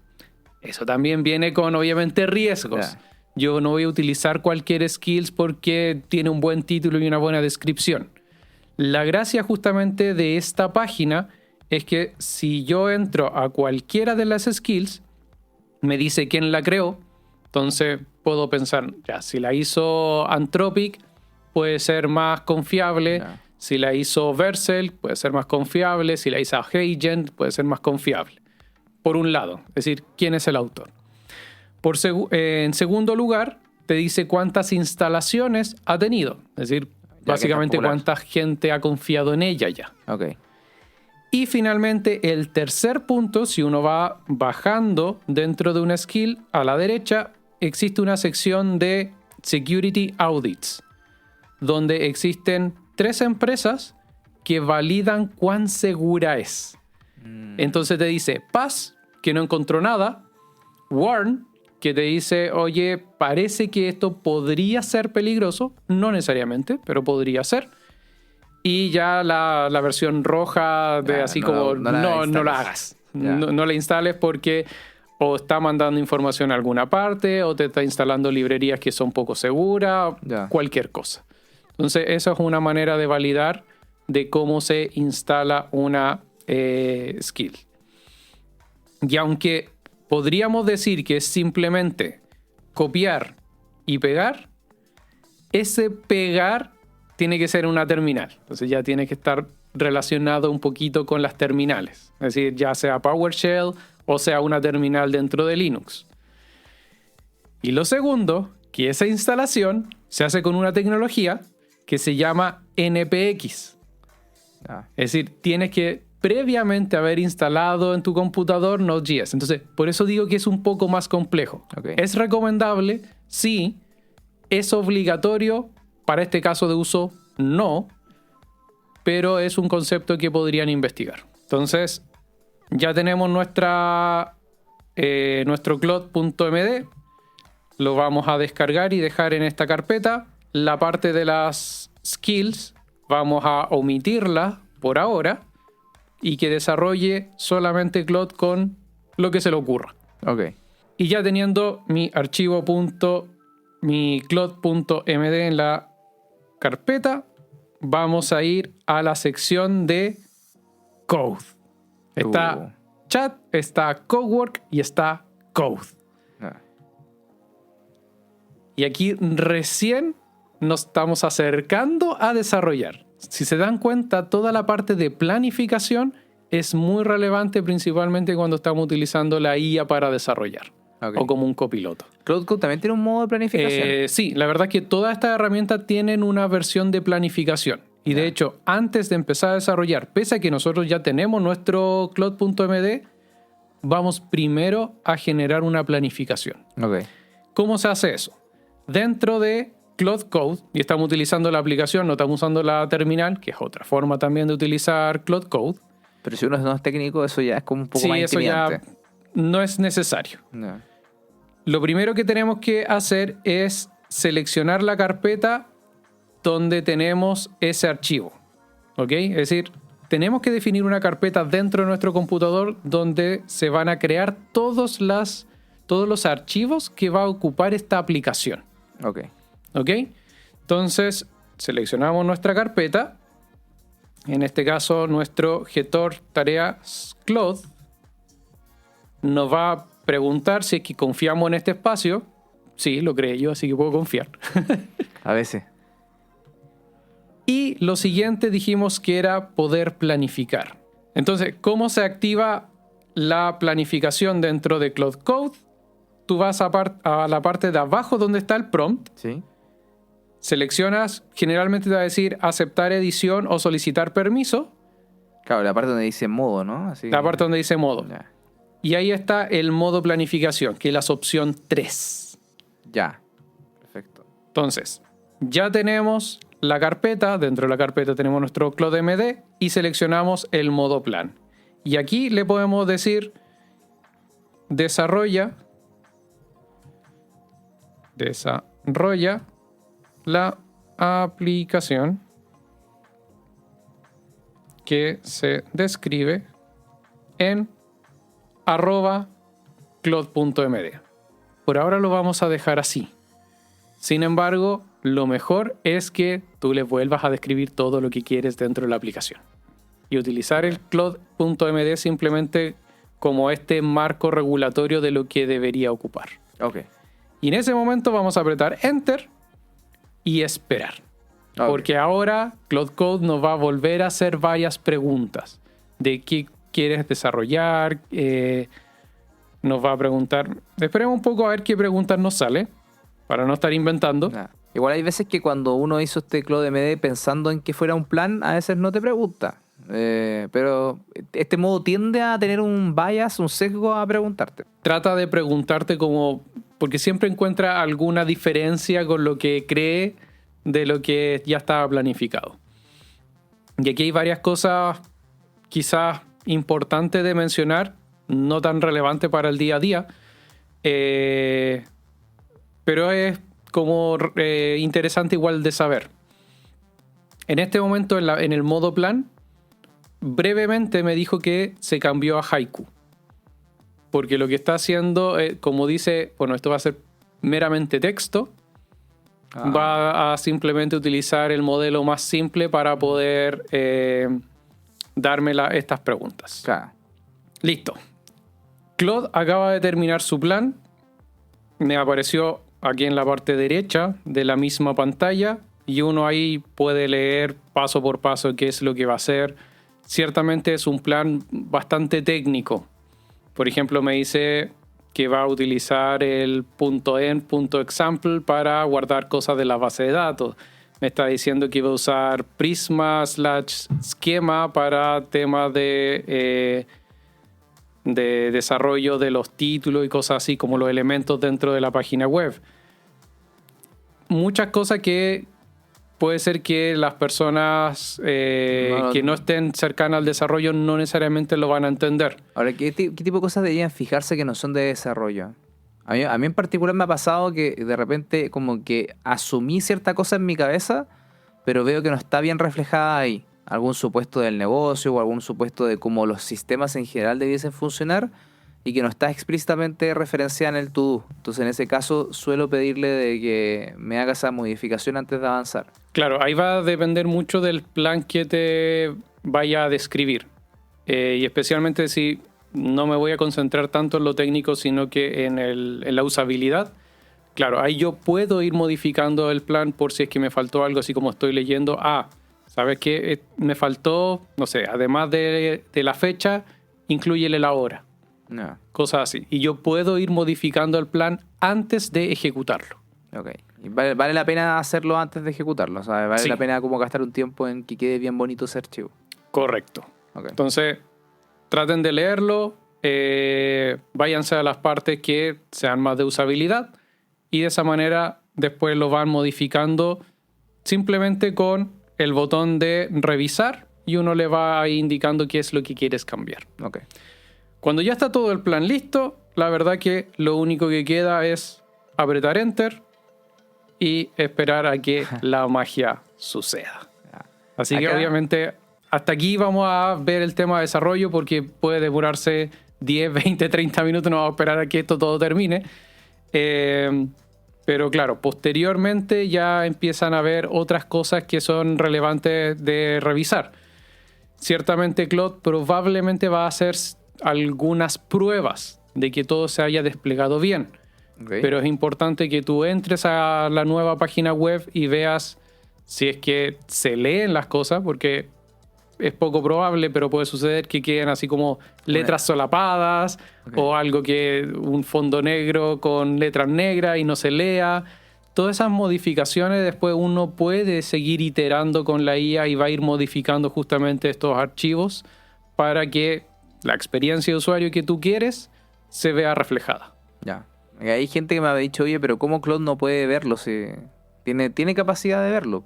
Eso también viene con, obviamente, riesgos. Yo no voy a utilizar cualquier skills porque tiene un buen título y una buena descripción. La gracia justamente de esta página es que si yo entro a cualquiera de las skills, me dice quién la creó. Entonces puedo pensar, ya, si la hizo Anthropic, puede ser más confiable. Si la hizo Vercel, puede ser más confiable. Si la hizo Agent, puede ser más confiable. Por un lado, es decir, quién es el autor. En segundo lugar, te dice cuántas instalaciones ha tenido. Es decir, básicamente cuánta gente ha confiado en ella ya. Y finalmente, el tercer punto, si uno va bajando dentro de una skill, a la derecha existe una sección de Security Audits, donde existen 3 empresas que validan cuán segura es. Entonces te dice Pass, que no encontró nada. Warn, que te dice, oye, parece que esto podría ser peligroso. No necesariamente, pero podría ser. Y ya la versión roja de no la hagas. No la instales porque o está mandando información a alguna parte o te está instalando librerías que son poco seguras, cualquier cosa. Entonces, esa es una manera de validar de cómo se instala una skill. Y aunque podríamos decir que es simplemente copiar y pegar, ese pegar tiene que ser una terminal. Entonces ya tiene que estar relacionado un poquito con las terminales. Es decir, ya sea PowerShell o sea una terminal dentro de Linux. Y lo segundo, que esa instalación se hace con una tecnología que se llama NPX. Es decir, tienes que previamente haber instalado en tu computador Node.js. Entonces, por eso digo que es un poco más complejo. ¿Es recomendable? Sí. ¿Es obligatorio? Para este caso de uso, no. Pero es un concepto que podrían investigar. Entonces, ya tenemos nuestro Claude.md. Lo vamos a descargar y dejar en esta carpeta. La parte de las skills vamos a omitirla por ahora y que desarrolle solamente Claude con lo que se le ocurra. Y ya teniendo mi archivo mi Claude.md en la carpeta, vamos a ir a la sección de Code. Está Chat, está Codework y está Code. Y aquí recién nos estamos acercando a desarrollar. Si se dan cuenta, toda la parte de planificación es muy relevante, principalmente cuando estamos utilizando la IA para desarrollar. O como un copiloto. ¿Cloud Code también tiene un modo de planificación? Sí, la verdad es que todas estas herramientas tienen una versión de planificación. Y de hecho, antes de empezar a desarrollar, pese a que nosotros ya tenemos nuestro Claude.md, vamos primero a generar una planificación. ¿Cómo se hace eso? Dentro de Claude Code, y estamos utilizando la aplicación, no estamos usando la terminal, que es otra forma también de utilizar Claude Code. Pero si uno no es técnico, eso ya es como un poco más intimidante. Eso ya no es necesario. Lo primero que tenemos que hacer es seleccionar la carpeta donde tenemos ese archivo. Es decir, tenemos que definir una carpeta dentro de nuestro computador donde se van a crear todos los archivos que va a ocupar esta aplicación. Entonces, seleccionamos nuestra carpeta. En este caso, nuestro gestor tareas Claude nos va a preguntar si es que confiamos en este espacio. Sí, lo creé yo, así que puedo confiar. A veces. Y lo siguiente dijimos que era poder planificar. Entonces, ¿cómo se activa la planificación dentro de Claude Code? Tú vas a la parte de abajo donde está el prompt. Sí. Seleccionas, generalmente te va a decir aceptar edición o solicitar permiso. Claro, la parte donde dice modo, ¿no? Así La parte donde dice modo. Ya. Y ahí está el modo planificación, que es la opción 3. Ya. Perfecto. Entonces, ya tenemos la carpeta. Dentro de la carpeta tenemos nuestro Claude MD y seleccionamos el modo plan. Y aquí le podemos decir desarrolla la aplicación que se describe en @claude.md. Por ahora lo vamos a dejar así. Sin embargo, lo mejor es que tú le vuelvas a describir todo lo que quieres dentro de la aplicación. Y utilizar el Claude.md simplemente como este marco regulatorio de lo que debería ocupar. Ok. Y en ese momento vamos a apretar Enter y esperar. Ok. Porque ahora Claude Code nos va a volver a hacer varias preguntas de qué quieres desarrollar. Nos va a preguntar. Esperemos un poco a ver qué preguntas nos sale para no estar inventando. Nah. Igual hay veces que cuando uno hizo este Claude MD pensando en que fuera un plan, a veces no te pregunta. Pero este modo tiende a tener un bias, un sesgo a preguntarte. Trata de preguntarte como... Porque siempre encuentra alguna diferencia con lo que cree de lo que ya estaba planificado. Y aquí hay varias cosas quizás importantes de mencionar, no tan relevantes para el día a día, pero es como interesante igual de saber. En este momento, en el modo plan, brevemente me dijo que se cambió a Haiku. Porque lo que está haciendo, como dice, bueno, esto va a ser meramente texto. Va a simplemente utilizar el modelo más simple para poder darme estas preguntas. Claro. Listo. Claude acaba de terminar su plan. Me apareció aquí en la parte derecha de la misma pantalla. Y uno ahí puede leer paso por paso qué es lo que va a hacer. Ciertamente es un plan bastante técnico. Por ejemplo, me dice que va a utilizar el .env.example para guardar cosas de la base de datos. Me está diciendo que va a usar Prisma/Schema para temas de desarrollo de los títulos y cosas así, como los elementos dentro de la página web. Muchas cosas que puede ser que las personas que no estén cercanas al desarrollo no necesariamente lo van a entender. Ahora, ¿qué tipo de cosas deberían fijarse que no son de desarrollo? A mí en particular me ha pasado que de repente como que asumí cierta cosa en mi cabeza, pero veo que no está bien reflejada ahí. Algún supuesto del negocio o algún supuesto de cómo los sistemas en general debiesen funcionar y que no está explícitamente referenciada en el to-do. Entonces, en ese caso, suelo pedirle de que me haga esa modificación antes de avanzar. Claro, ahí va a depender mucho del plan que te vaya a describir. Y especialmente si no me voy a concentrar tanto en lo técnico, sino que en la usabilidad. Claro, ahí yo puedo ir modificando el plan por si es que me faltó algo, así como estoy leyendo. ¿Sabes qué? Me faltó, no sé, además de la fecha, inclúyele la hora. No. Cosas así. Y yo puedo ir modificando el plan antes de ejecutarlo. Ok. Y vale la pena hacerlo antes de ejecutarlo. O sea, vale Sí. la pena como gastar un tiempo en que quede bien bonito ese archivo. Correcto. Ok. Entonces, traten de leerlo. Váyanse a las partes que sean más de usabilidad. Y de esa manera después lo van modificando simplemente con el botón de revisar. Y uno le va ahí indicando qué es lo que quieres cambiar. Ok. Cuando ya está todo el plan listo, la verdad que lo único que queda es apretar Enter y esperar a que la magia suceda. Así que Acá- obviamente hasta aquí vamos a ver el tema de desarrollo porque puede demorarse 10, 20, 30 minutos. No vamos a esperar a que esto todo termine. Pero Pero claro, posteriormente ya empiezan a ver otras cosas que son relevantes de revisar. Ciertamente Claude probablemente va a hacer algunas pruebas de que todo se haya desplegado bien. Okay. Pero es importante que tú entres a la nueva página web y veas si es que se leen las cosas, porque es poco probable, pero puede suceder que queden así como letras solapadas, Okay. o algo que un fondo negro con letras negras y no se lea. Todas esas modificaciones después uno puede seguir iterando con la IA y va a ir modificando justamente estos archivos para que la experiencia de usuario que tú quieres se vea reflejada. Ya. Hay gente que me ha dicho, oye, pero ¿cómo Claude no puede verlo? Si tiene capacidad de verlo.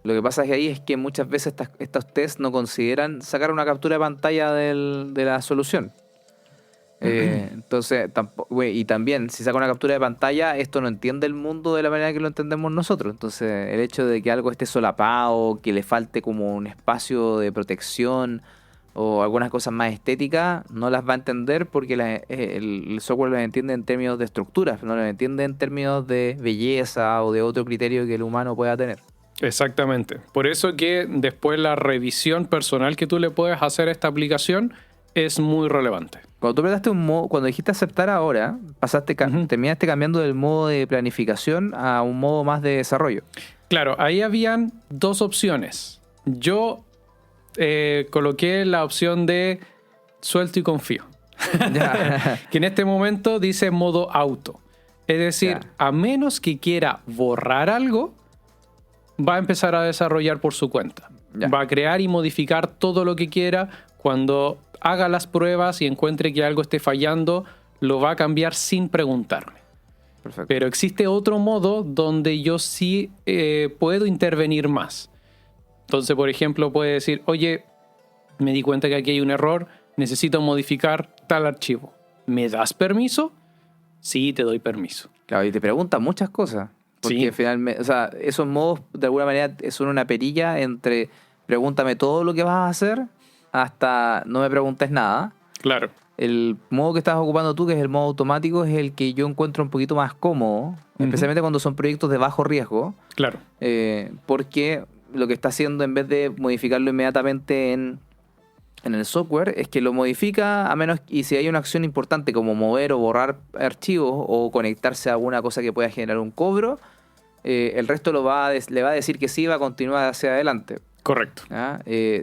Lo que pasa es que ahí es que muchas veces estos tests no consideran sacar una captura de pantalla de la solución. Entonces, y también, si saca una captura de pantalla, esto no entiende el mundo de la manera que lo entendemos nosotros. Entonces, el hecho de que algo esté solapado, que le falte como un espacio de protección o algunas cosas más estéticas, no las va a entender porque el software las entiende en términos de estructuras, no las entiende en términos de belleza o de otro criterio que el humano pueda tener. Exactamente. Por eso que después la revisión personal que tú le puedes hacer a esta aplicación es muy relevante. Cuando tú apretaste un modo, cuando dijiste aceptar ahora, terminaste cambiando del modo de planificación a un modo más de desarrollo. Claro, ahí habían dos opciones. Yo coloqué la opción de suelto y confío. Que en este momento dice modo auto. Es decir, a menos que quiera borrar algo, va a empezar a desarrollar por su cuenta. Va a crear y modificar todo lo que quiera. Cuando haga las pruebas y encuentre que algo esté fallando, lo va a cambiar sin preguntarme. Perfecto. Pero existe otro modo donde yo sí puedo intervenir más. Entonces, por ejemplo, puede decir, oye, me di cuenta que aquí hay un error, necesito modificar tal archivo. ¿Me das permiso? Sí, te doy permiso. Claro, y te preguntan muchas cosas. Porque finalmente, o sea, esos modos de alguna manera son una perilla entre pregúntame todo lo que vas a hacer hasta no me preguntes nada. Claro. El modo que estás ocupando tú, que es el modo automático, es el que yo encuentro un poquito más cómodo, especialmente cuando son proyectos de bajo riesgo. Claro. Porque lo que está haciendo, en vez de modificarlo inmediatamente en el software, es que lo modifica a menos, y si hay una acción importante como mover o borrar archivos o conectarse a alguna cosa que pueda generar un cobro, el resto le va a decir que sí, va a continuar hacia adelante. Correcto.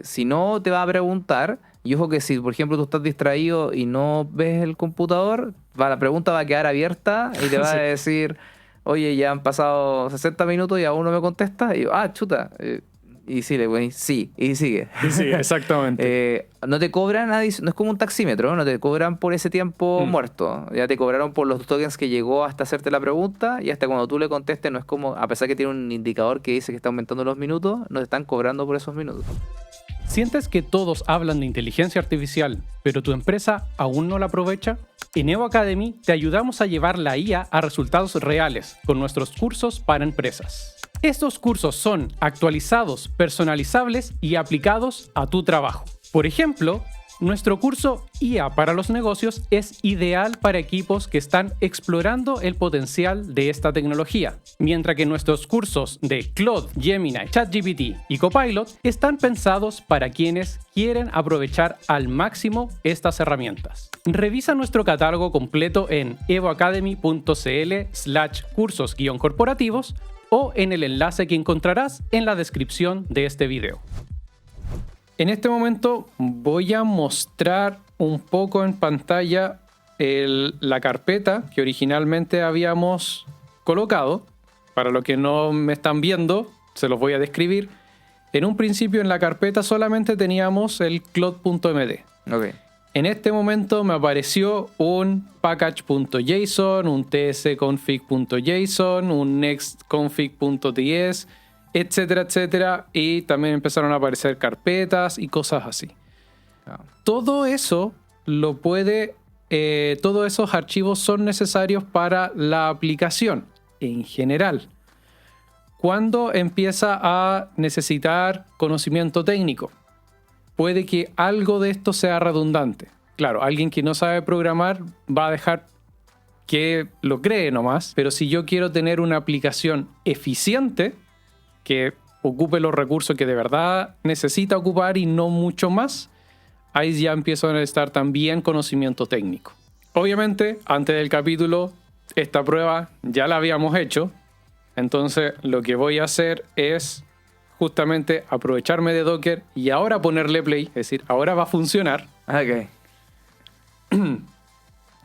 Si no, te va a preguntar, y ojo que si por ejemplo tú estás distraído y no ves el computador, la pregunta va a quedar abierta y te va a decir, oye, ya han pasado 60 minutos y aún no me contestas, y yo, chuta, y sí, sí, y sigue. Sí, exactamente. No te cobran, no es como un taxímetro, no te cobran por ese tiempo muerto. Ya te cobraron por los tokens que llegó hasta hacerte la pregunta y hasta cuando tú le contestes, no es como, a pesar que tiene un indicador que dice que está aumentando los minutos, no te están cobrando por esos minutos. ¿Sientes que todos hablan de inteligencia artificial, pero tu empresa aún no la aprovecha? En Evo Academy te ayudamos a llevar la IA a resultados reales con nuestros cursos para empresas. Estos cursos son actualizados, personalizables y aplicados a tu trabajo. Por ejemplo, nuestro curso IA para los negocios es ideal para equipos que están explorando el potencial de esta tecnología, mientras que nuestros cursos de Claude, Gemini, ChatGPT y Copilot están pensados para quienes quieren aprovechar al máximo estas herramientas. Revisa nuestro catálogo completo en evoacademy.cl/cursos-corporativos o en el enlace que encontrarás en la descripción de este video. En este momento voy a mostrar un poco en pantalla la carpeta que originalmente habíamos colocado. Para los que no me están viendo, se los voy a describir. En un principio en la carpeta solamente teníamos el Claude.md. Okay. En este momento me apareció un package.json, un tsconfig.json, un nextconfig.ts, etcétera, etcétera. Y también empezaron a aparecer carpetas y cosas así. Todo eso todos esos archivos son necesarios para la aplicación en general. Cuando empieza a necesitar conocimiento técnico, puede que algo de esto sea redundante. Claro, alguien que no sabe programar va a dejar que lo cree nomás, pero si yo quiero tener una aplicación eficiente, que ocupe los recursos que de verdad necesita ocupar y no mucho más, ahí ya empiezo a necesitar también conocimiento técnico. Obviamente, antes del capítulo, esta prueba ya la habíamos hecho, entonces lo que voy a hacer es justamente aprovecharme de Docker y ahora ponerle play, es decir, ahora va a funcionar. Ok.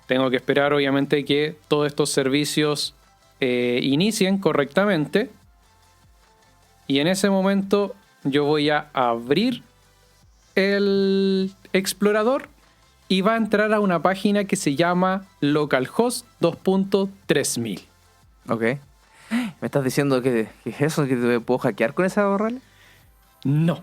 Tengo que esperar obviamente que todos estos servicios inicien correctamente y en ese momento yo voy a abrir el explorador y va a entrar a una página que se llama localhost 2.3000. Ok. ¿Me estás diciendo que es eso? ¿Que te puedo hackear con esa URL? No.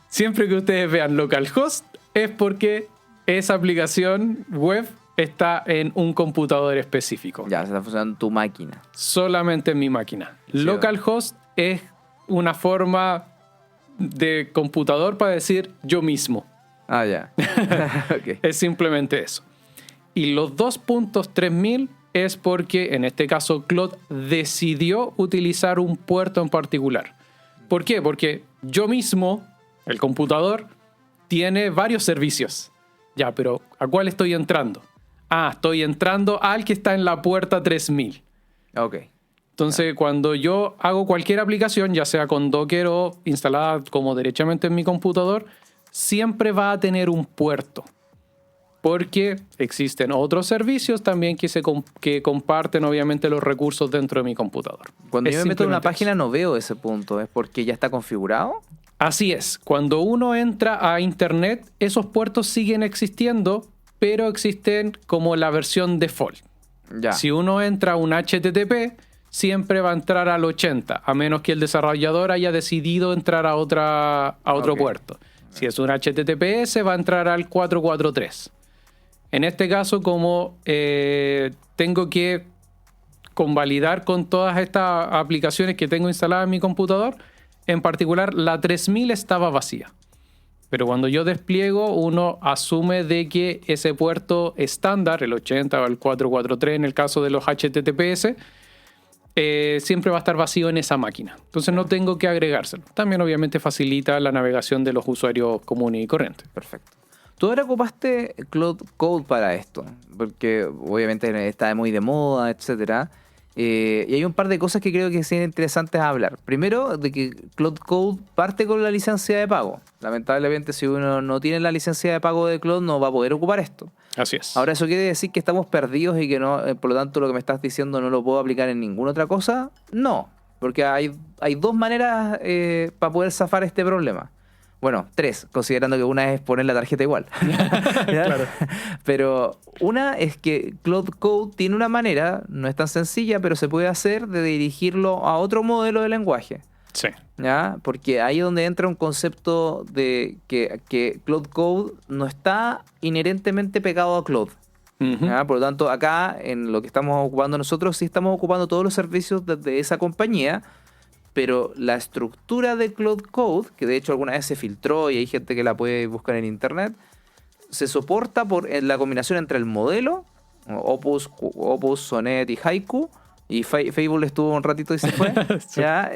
Siempre que ustedes vean localhost es porque esa aplicación web está en un computador específico. Ya, se está funcionando en tu máquina. Solamente en mi máquina. Sí, Localhost es una forma de computador para decir yo mismo. Ah, ya. Ok. Es simplemente eso. Y los 2.3000 es porque en este caso Claude decidió utilizar un puerto en particular. ¿Por qué? Porque yo mismo, el computador, tiene varios servicios. Ya, pero ¿a cuál estoy entrando? Ah, estoy entrando al que está en la puerta 3000. Ok. Entonces, cuando yo hago cualquier aplicación, ya sea con Docker o instalada como derechamente en mi computador, siempre va a tener un puerto. Porque existen otros servicios también que comparten obviamente los recursos dentro de mi computador. Cuando yo me meto en una simplemente página eso. no veo ese punto. ¿Es porque ya está configurado? Así es. Cuando uno entra a Internet, esos puertos siguen existiendo, pero existen como la versión default. Ya. Si uno entra a un HTTP, siempre va a entrar al 80, a menos que el desarrollador haya decidido entrar a otro Ok. puerto. Si es un HTTPS, va a entrar al 443. En este caso, como tengo que convalidar con todas estas aplicaciones que tengo instaladas en mi computador, en particular la 3000 estaba vacía. Pero cuando yo despliego, uno asume de que ese puerto estándar, el 80 o el 443 en el caso de los HTTPS, siempre va a estar vacío en esa máquina. Entonces no tengo que agregárselo. También obviamente facilita la navegación de los usuarios comunes y corrientes. Perfecto. Tú ahora ocupaste Cloud Code para esto, porque obviamente está muy de moda, etcétera. Y hay un par de cosas que creo que serían interesantes a hablar. Primero, de que Cloud Code parte con la licencia de pago. Lamentablemente, si uno no tiene la licencia de pago de Cloud, no va a poder ocupar esto. Así es. Ahora, ¿eso quiere decir que estamos perdidos y que no, por lo tanto, lo que me estás diciendo no lo puedo aplicar en ninguna otra cosa? No, porque hay dos maneras para poder zafar este problema. Bueno, tres, considerando que una es poner la tarjeta igual. Claro. Pero una es que Cloud Code tiene una manera, no es tan sencilla, pero se puede hacer de dirigirlo a otro modelo de lenguaje. Sí. ¿Ya? Porque ahí es donde entra un concepto de que Cloud Code no está inherentemente pegado a Cloud. Ujú. ¿Ya? Por lo tanto, acá en lo que estamos ocupando nosotros, sí estamos ocupando todos los servicios de esa compañía, pero la estructura de Cloud Code, que de hecho alguna vez se filtró y hay gente que la puede buscar en internet, se soporta por la combinación entre el modelo, Opus, Sonnet y Haiku, y Fable estuvo un ratito y se fue, Sí. ¿ya?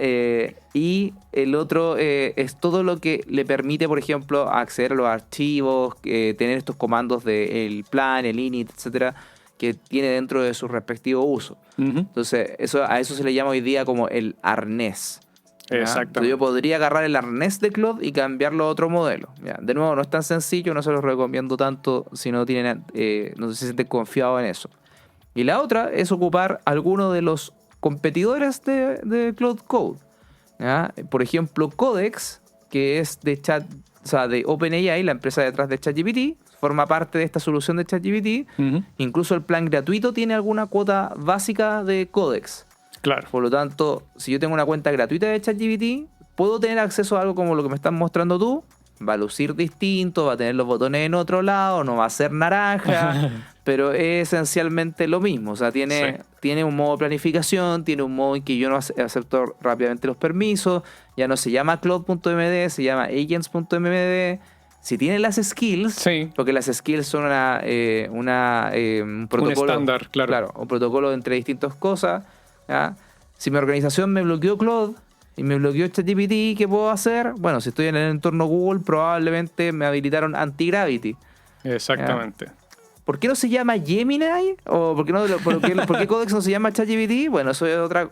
Y el otro es todo lo que le permite, por ejemplo, acceder a los archivos, tener estos comandos del plan, el init, etcétera, que tiene dentro de su respectivo uso. Ujú. Entonces, a eso se le llama hoy día como el arnés. ¿Ya? Exactamente. Entonces, yo podría agarrar el arnés de Cloud y cambiarlo a otro modelo. ¿Ya? De nuevo, no es tan sencillo, no se los recomiendo tanto si no tienen, no se sienten confiados en eso. Y la otra es ocupar alguno de los competidores de Cloud Code. ¿Ya? Por ejemplo, Codex, que es de OpenAI, la empresa detrás de ChatGPT, forma parte de esta solución de ChatGPT. Ujú. Incluso el plan gratuito tiene alguna cuota básica de Codex. Claro. Por lo tanto, si yo tengo una cuenta gratuita de ChatGPT, puedo tener acceso a algo como lo que me estás mostrando tú. Va a lucir distinto, va a tener los botones en otro lado, no va a ser naranja, pero es esencialmente lo mismo. O sea, tiene un modo de planificación, tiene un modo en que yo no acepto rápidamente los permisos, ya no se llama cloud.md, se llama agents.md. si tiene las skills, Sí. porque las skills son un protocolo. Un estándar, claro. Un protocolo entre distintas cosas. ¿Ya? Si mi organización me bloqueó Claude y me bloqueó ChatGPT, ¿qué puedo hacer? Bueno, si estoy en el entorno Google, probablemente me habilitaron Anti-Gravity. Exactamente. ¿Ya? ¿Por qué no se llama Gemini? ¿O por qué Codex no se llama ChatGPT? Bueno, eso es otra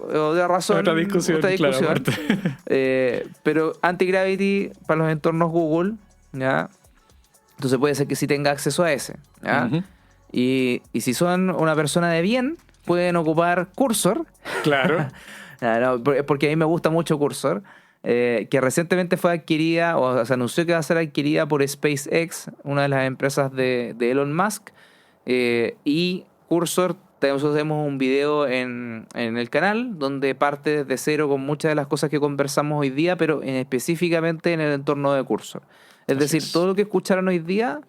razón. Otra discusión. Claro, aparte. Pero Anti-Gravity para los entornos Google, ¿ya? Entonces puede ser que sí tenga acceso a ese, ¿ya? Ujú. Y si son una persona de bien, pueden ocupar Cursor. Claro. No, porque a mí me gusta mucho Cursor, que recientemente fue adquirida, o se anunció que va a ser adquirida por SpaceX, una de las empresas de Elon Musk. Y Cursor, nosotros tenemos un video en el canal donde parte desde cero con muchas de las cosas que conversamos hoy día, pero específicamente en el entorno de Cursor. Es decir, todo lo que escucharon hoy día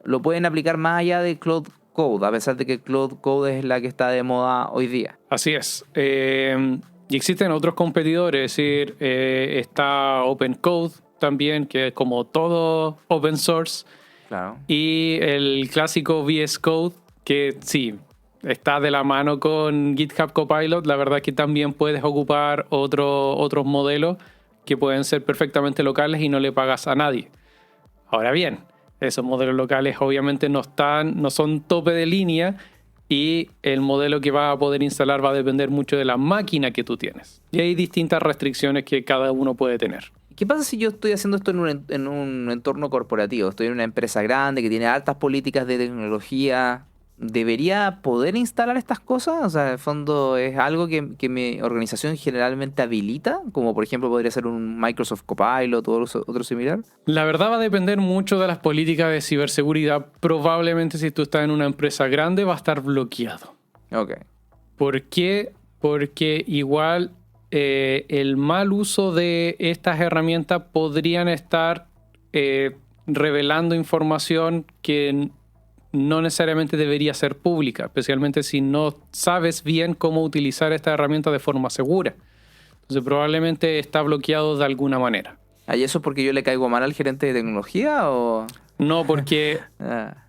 lo pueden aplicar más allá de Cloud Code, a pesar de que Cloud Code es la que está de moda hoy día. Así es. Y existen otros competidores, es decir, está OpenCode también, que es como todo open source. Claro. Y el clásico VS Code, que sí, está de la mano con GitHub Copilot. La verdad es que también puedes ocupar otros modelos que pueden ser perfectamente locales y no le pagas a nadie. Ahora bien, esos modelos locales obviamente no son tope de línea y el modelo que vas a poder instalar va a depender mucho de la máquina que tú tienes. Y hay distintas restricciones que cada uno puede tener. ¿Qué pasa si yo estoy haciendo esto en un entorno corporativo? Estoy en una empresa grande que tiene altas políticas de tecnología. ¿Debería poder instalar estas cosas? O sea, en el fondo es algo que mi organización generalmente habilita, como por ejemplo podría ser un Microsoft Copilot o otro similar. La verdad va a depender mucho de las políticas de ciberseguridad. Probablemente si tú estás en una empresa grande va a estar bloqueado. Ok. ¿Por qué? Porque igual el mal uso de estas herramientas podrían estar revelando información que no necesariamente debería ser pública, especialmente si no sabes bien cómo utilizar esta herramienta de forma segura. Entonces probablemente está bloqueado de alguna manera. ¿Y eso es porque yo le caigo mal al gerente de tecnología o...? No, porque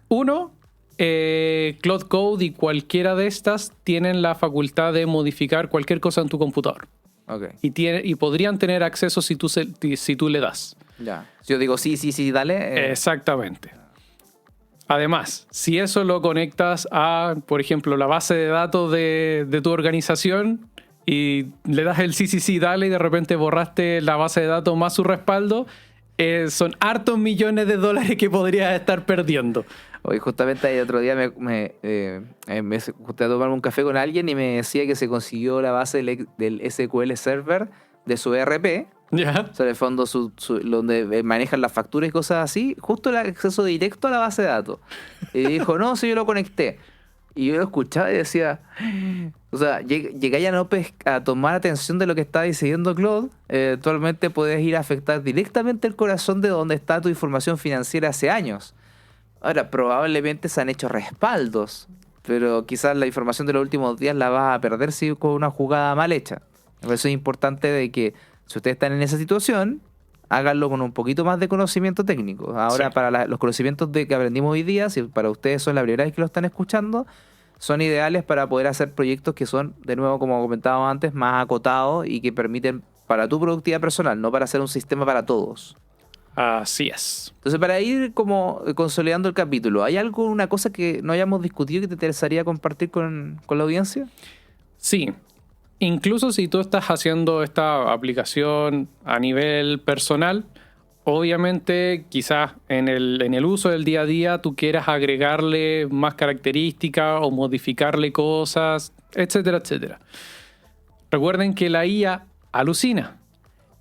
uno, Cloud Code y cualquiera de estas tienen la facultad de modificar cualquier cosa en tu computador. Okay. Y podrían tener acceso si tú le das. Ya. Si yo digo sí, dale. Exactamente. Además, si eso lo conectas a, por ejemplo, la base de datos de tu organización y le das el sí, dale y de repente borraste la base de datos más su respaldo, son hartos millones de dólares que podrías estar perdiendo. Hoy justamente el otro día me junté a tomarme un café con alguien y me decía que se consiguió la base del SQL Server de su ERP. ¿Ya? O sea, en el fondo donde manejan las facturas y cosas así, justo el acceso directo a la base de datos. Y dijo, no, si yo lo conecté. Y yo lo escuchaba y decía, o sea, llegué ya a tomar atención de lo que está diciendo Claude. Actualmente puedes ir a afectar directamente el corazón de donde está tu información financiera hace años. Ahora, probablemente se han hecho respaldos, pero quizás la información de los últimos días la vas a perder si con una jugada mal hecha. Por eso es importante de que si ustedes están en esa situación, háganlo con un poquito más de conocimiento técnico. Ahora, sí, para los conocimientos que aprendimos hoy día, si para ustedes son la primera vez que lo están escuchando, son ideales para poder hacer proyectos que son, de nuevo, como comentábamos antes, más acotados y que permiten para tu productividad personal, no para hacer un sistema para todos. Así es. Entonces, para ir como consolidando el capítulo, ¿hay alguna cosa que no hayamos discutido que te interesaría compartir con la audiencia? Sí. Incluso si tú estás haciendo esta aplicación a nivel personal, obviamente quizás en el uso del día a día tú quieras agregarle más características o modificarle cosas, etcétera, etcétera. Recuerden que la IA alucina.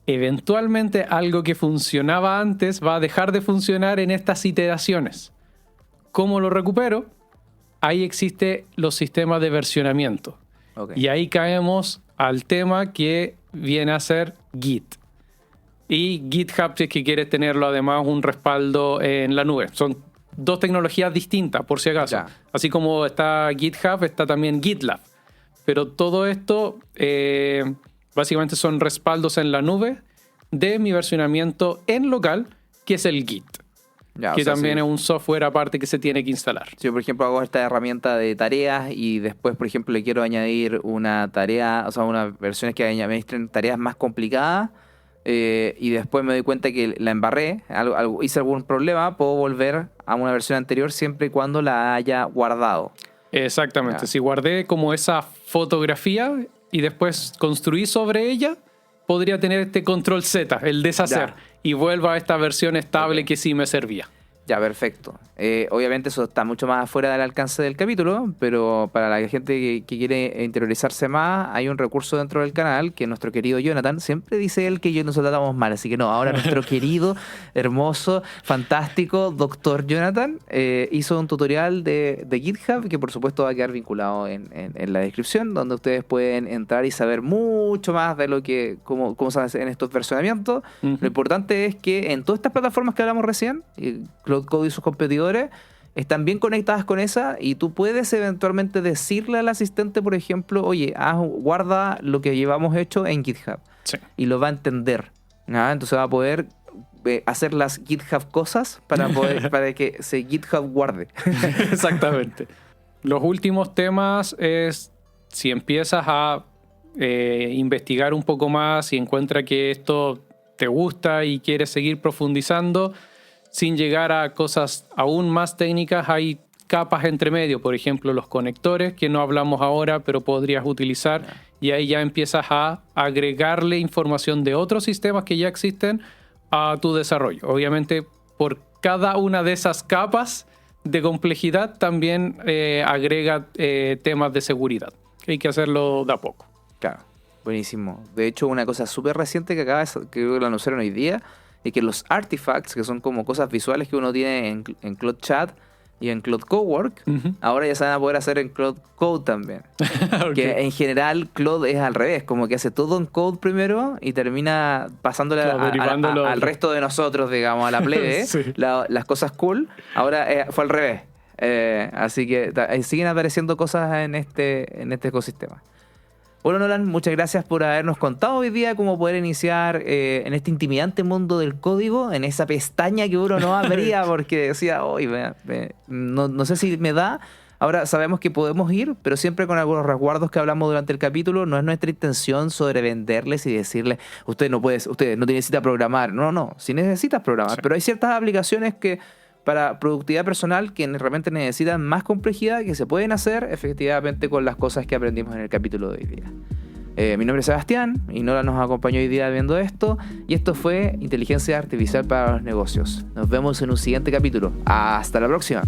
Eventualmente algo que funcionaba antes va a dejar de funcionar en estas iteraciones. ¿Cómo lo recupero? Ahí existen los sistemas de versionamiento. Okay. Y ahí caemos al tema que viene a ser Git. Y GitHub, si es que quieres tenerlo además un respaldo en la nube. Son dos tecnologías distintas, por si acaso. Ya. Así como está GitHub, está también GitLab. Pero todo esto básicamente son respaldos en la nube de mi versionamiento en local, que es el Git. Ya, que o sea, también sí. es un software aparte que se tiene que instalar. Si yo, por ejemplo, hago esta herramienta de tareas y después, por ejemplo, le quiero añadir una tarea, o sea, unas versiones que administren tareas más complicadas, y después me doy cuenta que la embarré, hice algún problema, puedo volver a una versión anterior siempre y cuando la haya guardado. Exactamente. Ya. Si guardé como esa fotografía y después construí sobre ella, podría tener este control Z, el deshacer, Ya. y vuelva a esta versión estable Ok. que sí me servía. Ya, perfecto. Obviamente eso está mucho más afuera del alcance del capítulo, pero para la gente que quiere interiorizarse más, hay un recurso dentro del canal que nuestro querido Jonathan, siempre dice él que nosotros tratamos mal, así que no, ahora nuestro querido, hermoso, fantástico doctor Jonathan hizo un tutorial de GitHub que por supuesto va a quedar vinculado en la descripción, donde ustedes pueden entrar y saber mucho más de cómo se hacen estos versionamientos. Ujú. Lo importante es que en todas estas plataformas que hablamos recién, Cloud Code y sus competidores, están bien conectadas con esa y tú puedes eventualmente decirle al asistente, por ejemplo, oye, guarda lo que llevamos hecho en GitHub. Sí. Y lo va a entender. ¿Ah? Entonces va a poder hacer las GitHub cosas para que se GitHub guarde. Exactamente. Los últimos temas es si empiezas a investigar un poco más y encuentras que esto te gusta y quieres seguir profundizando, sin llegar a cosas aún más técnicas, hay capas entre medio, por ejemplo, los conectores, que no hablamos ahora, pero podrías utilizar, y ahí ya empiezas a agregarle información de otros sistemas que ya existen a tu desarrollo. Obviamente, por cada una de esas capas de complejidad también agrega temas de seguridad. Hay que hacerlo de a poco. Claro, buenísimo. De hecho, una cosa súper reciente que que lo anunciaron hoy día, es que los artifacts, que son como cosas visuales que uno tiene en Cloud Chat y en Cloud Cowork, ahora ya se van a poder hacer en Cloud Code también. Okay. Que en general Cloud es al revés, como que hace todo en Code primero y termina pasándole Claro, derivándolo al resto de nosotros, digamos, a la plebe, Sí. las cosas cool. Ahora fue al revés. Así que siguen apareciendo cosas en este ecosistema. Bueno, Nolan, muchas gracias por habernos contado hoy día cómo poder iniciar en este intimidante mundo del código, en esa pestaña que uno no abría porque decía, no sé si me da. Ahora sabemos que podemos ir, pero siempre con algunos resguardos que hablamos durante el capítulo. No es nuestra intención sobrevenderles y decirles, usted no necesita programar. No, sí necesitas programar, Sí. pero hay ciertas aplicaciones que para productividad personal que realmente necesitan más complejidad que se pueden hacer efectivamente con las cosas que aprendimos en el capítulo de hoy día. Mi nombre es Sebastián y Nora nos acompañó hoy día viendo esto y esto fue Inteligencia Artificial para los Negocios. Nos vemos en un siguiente capítulo. Hasta la próxima.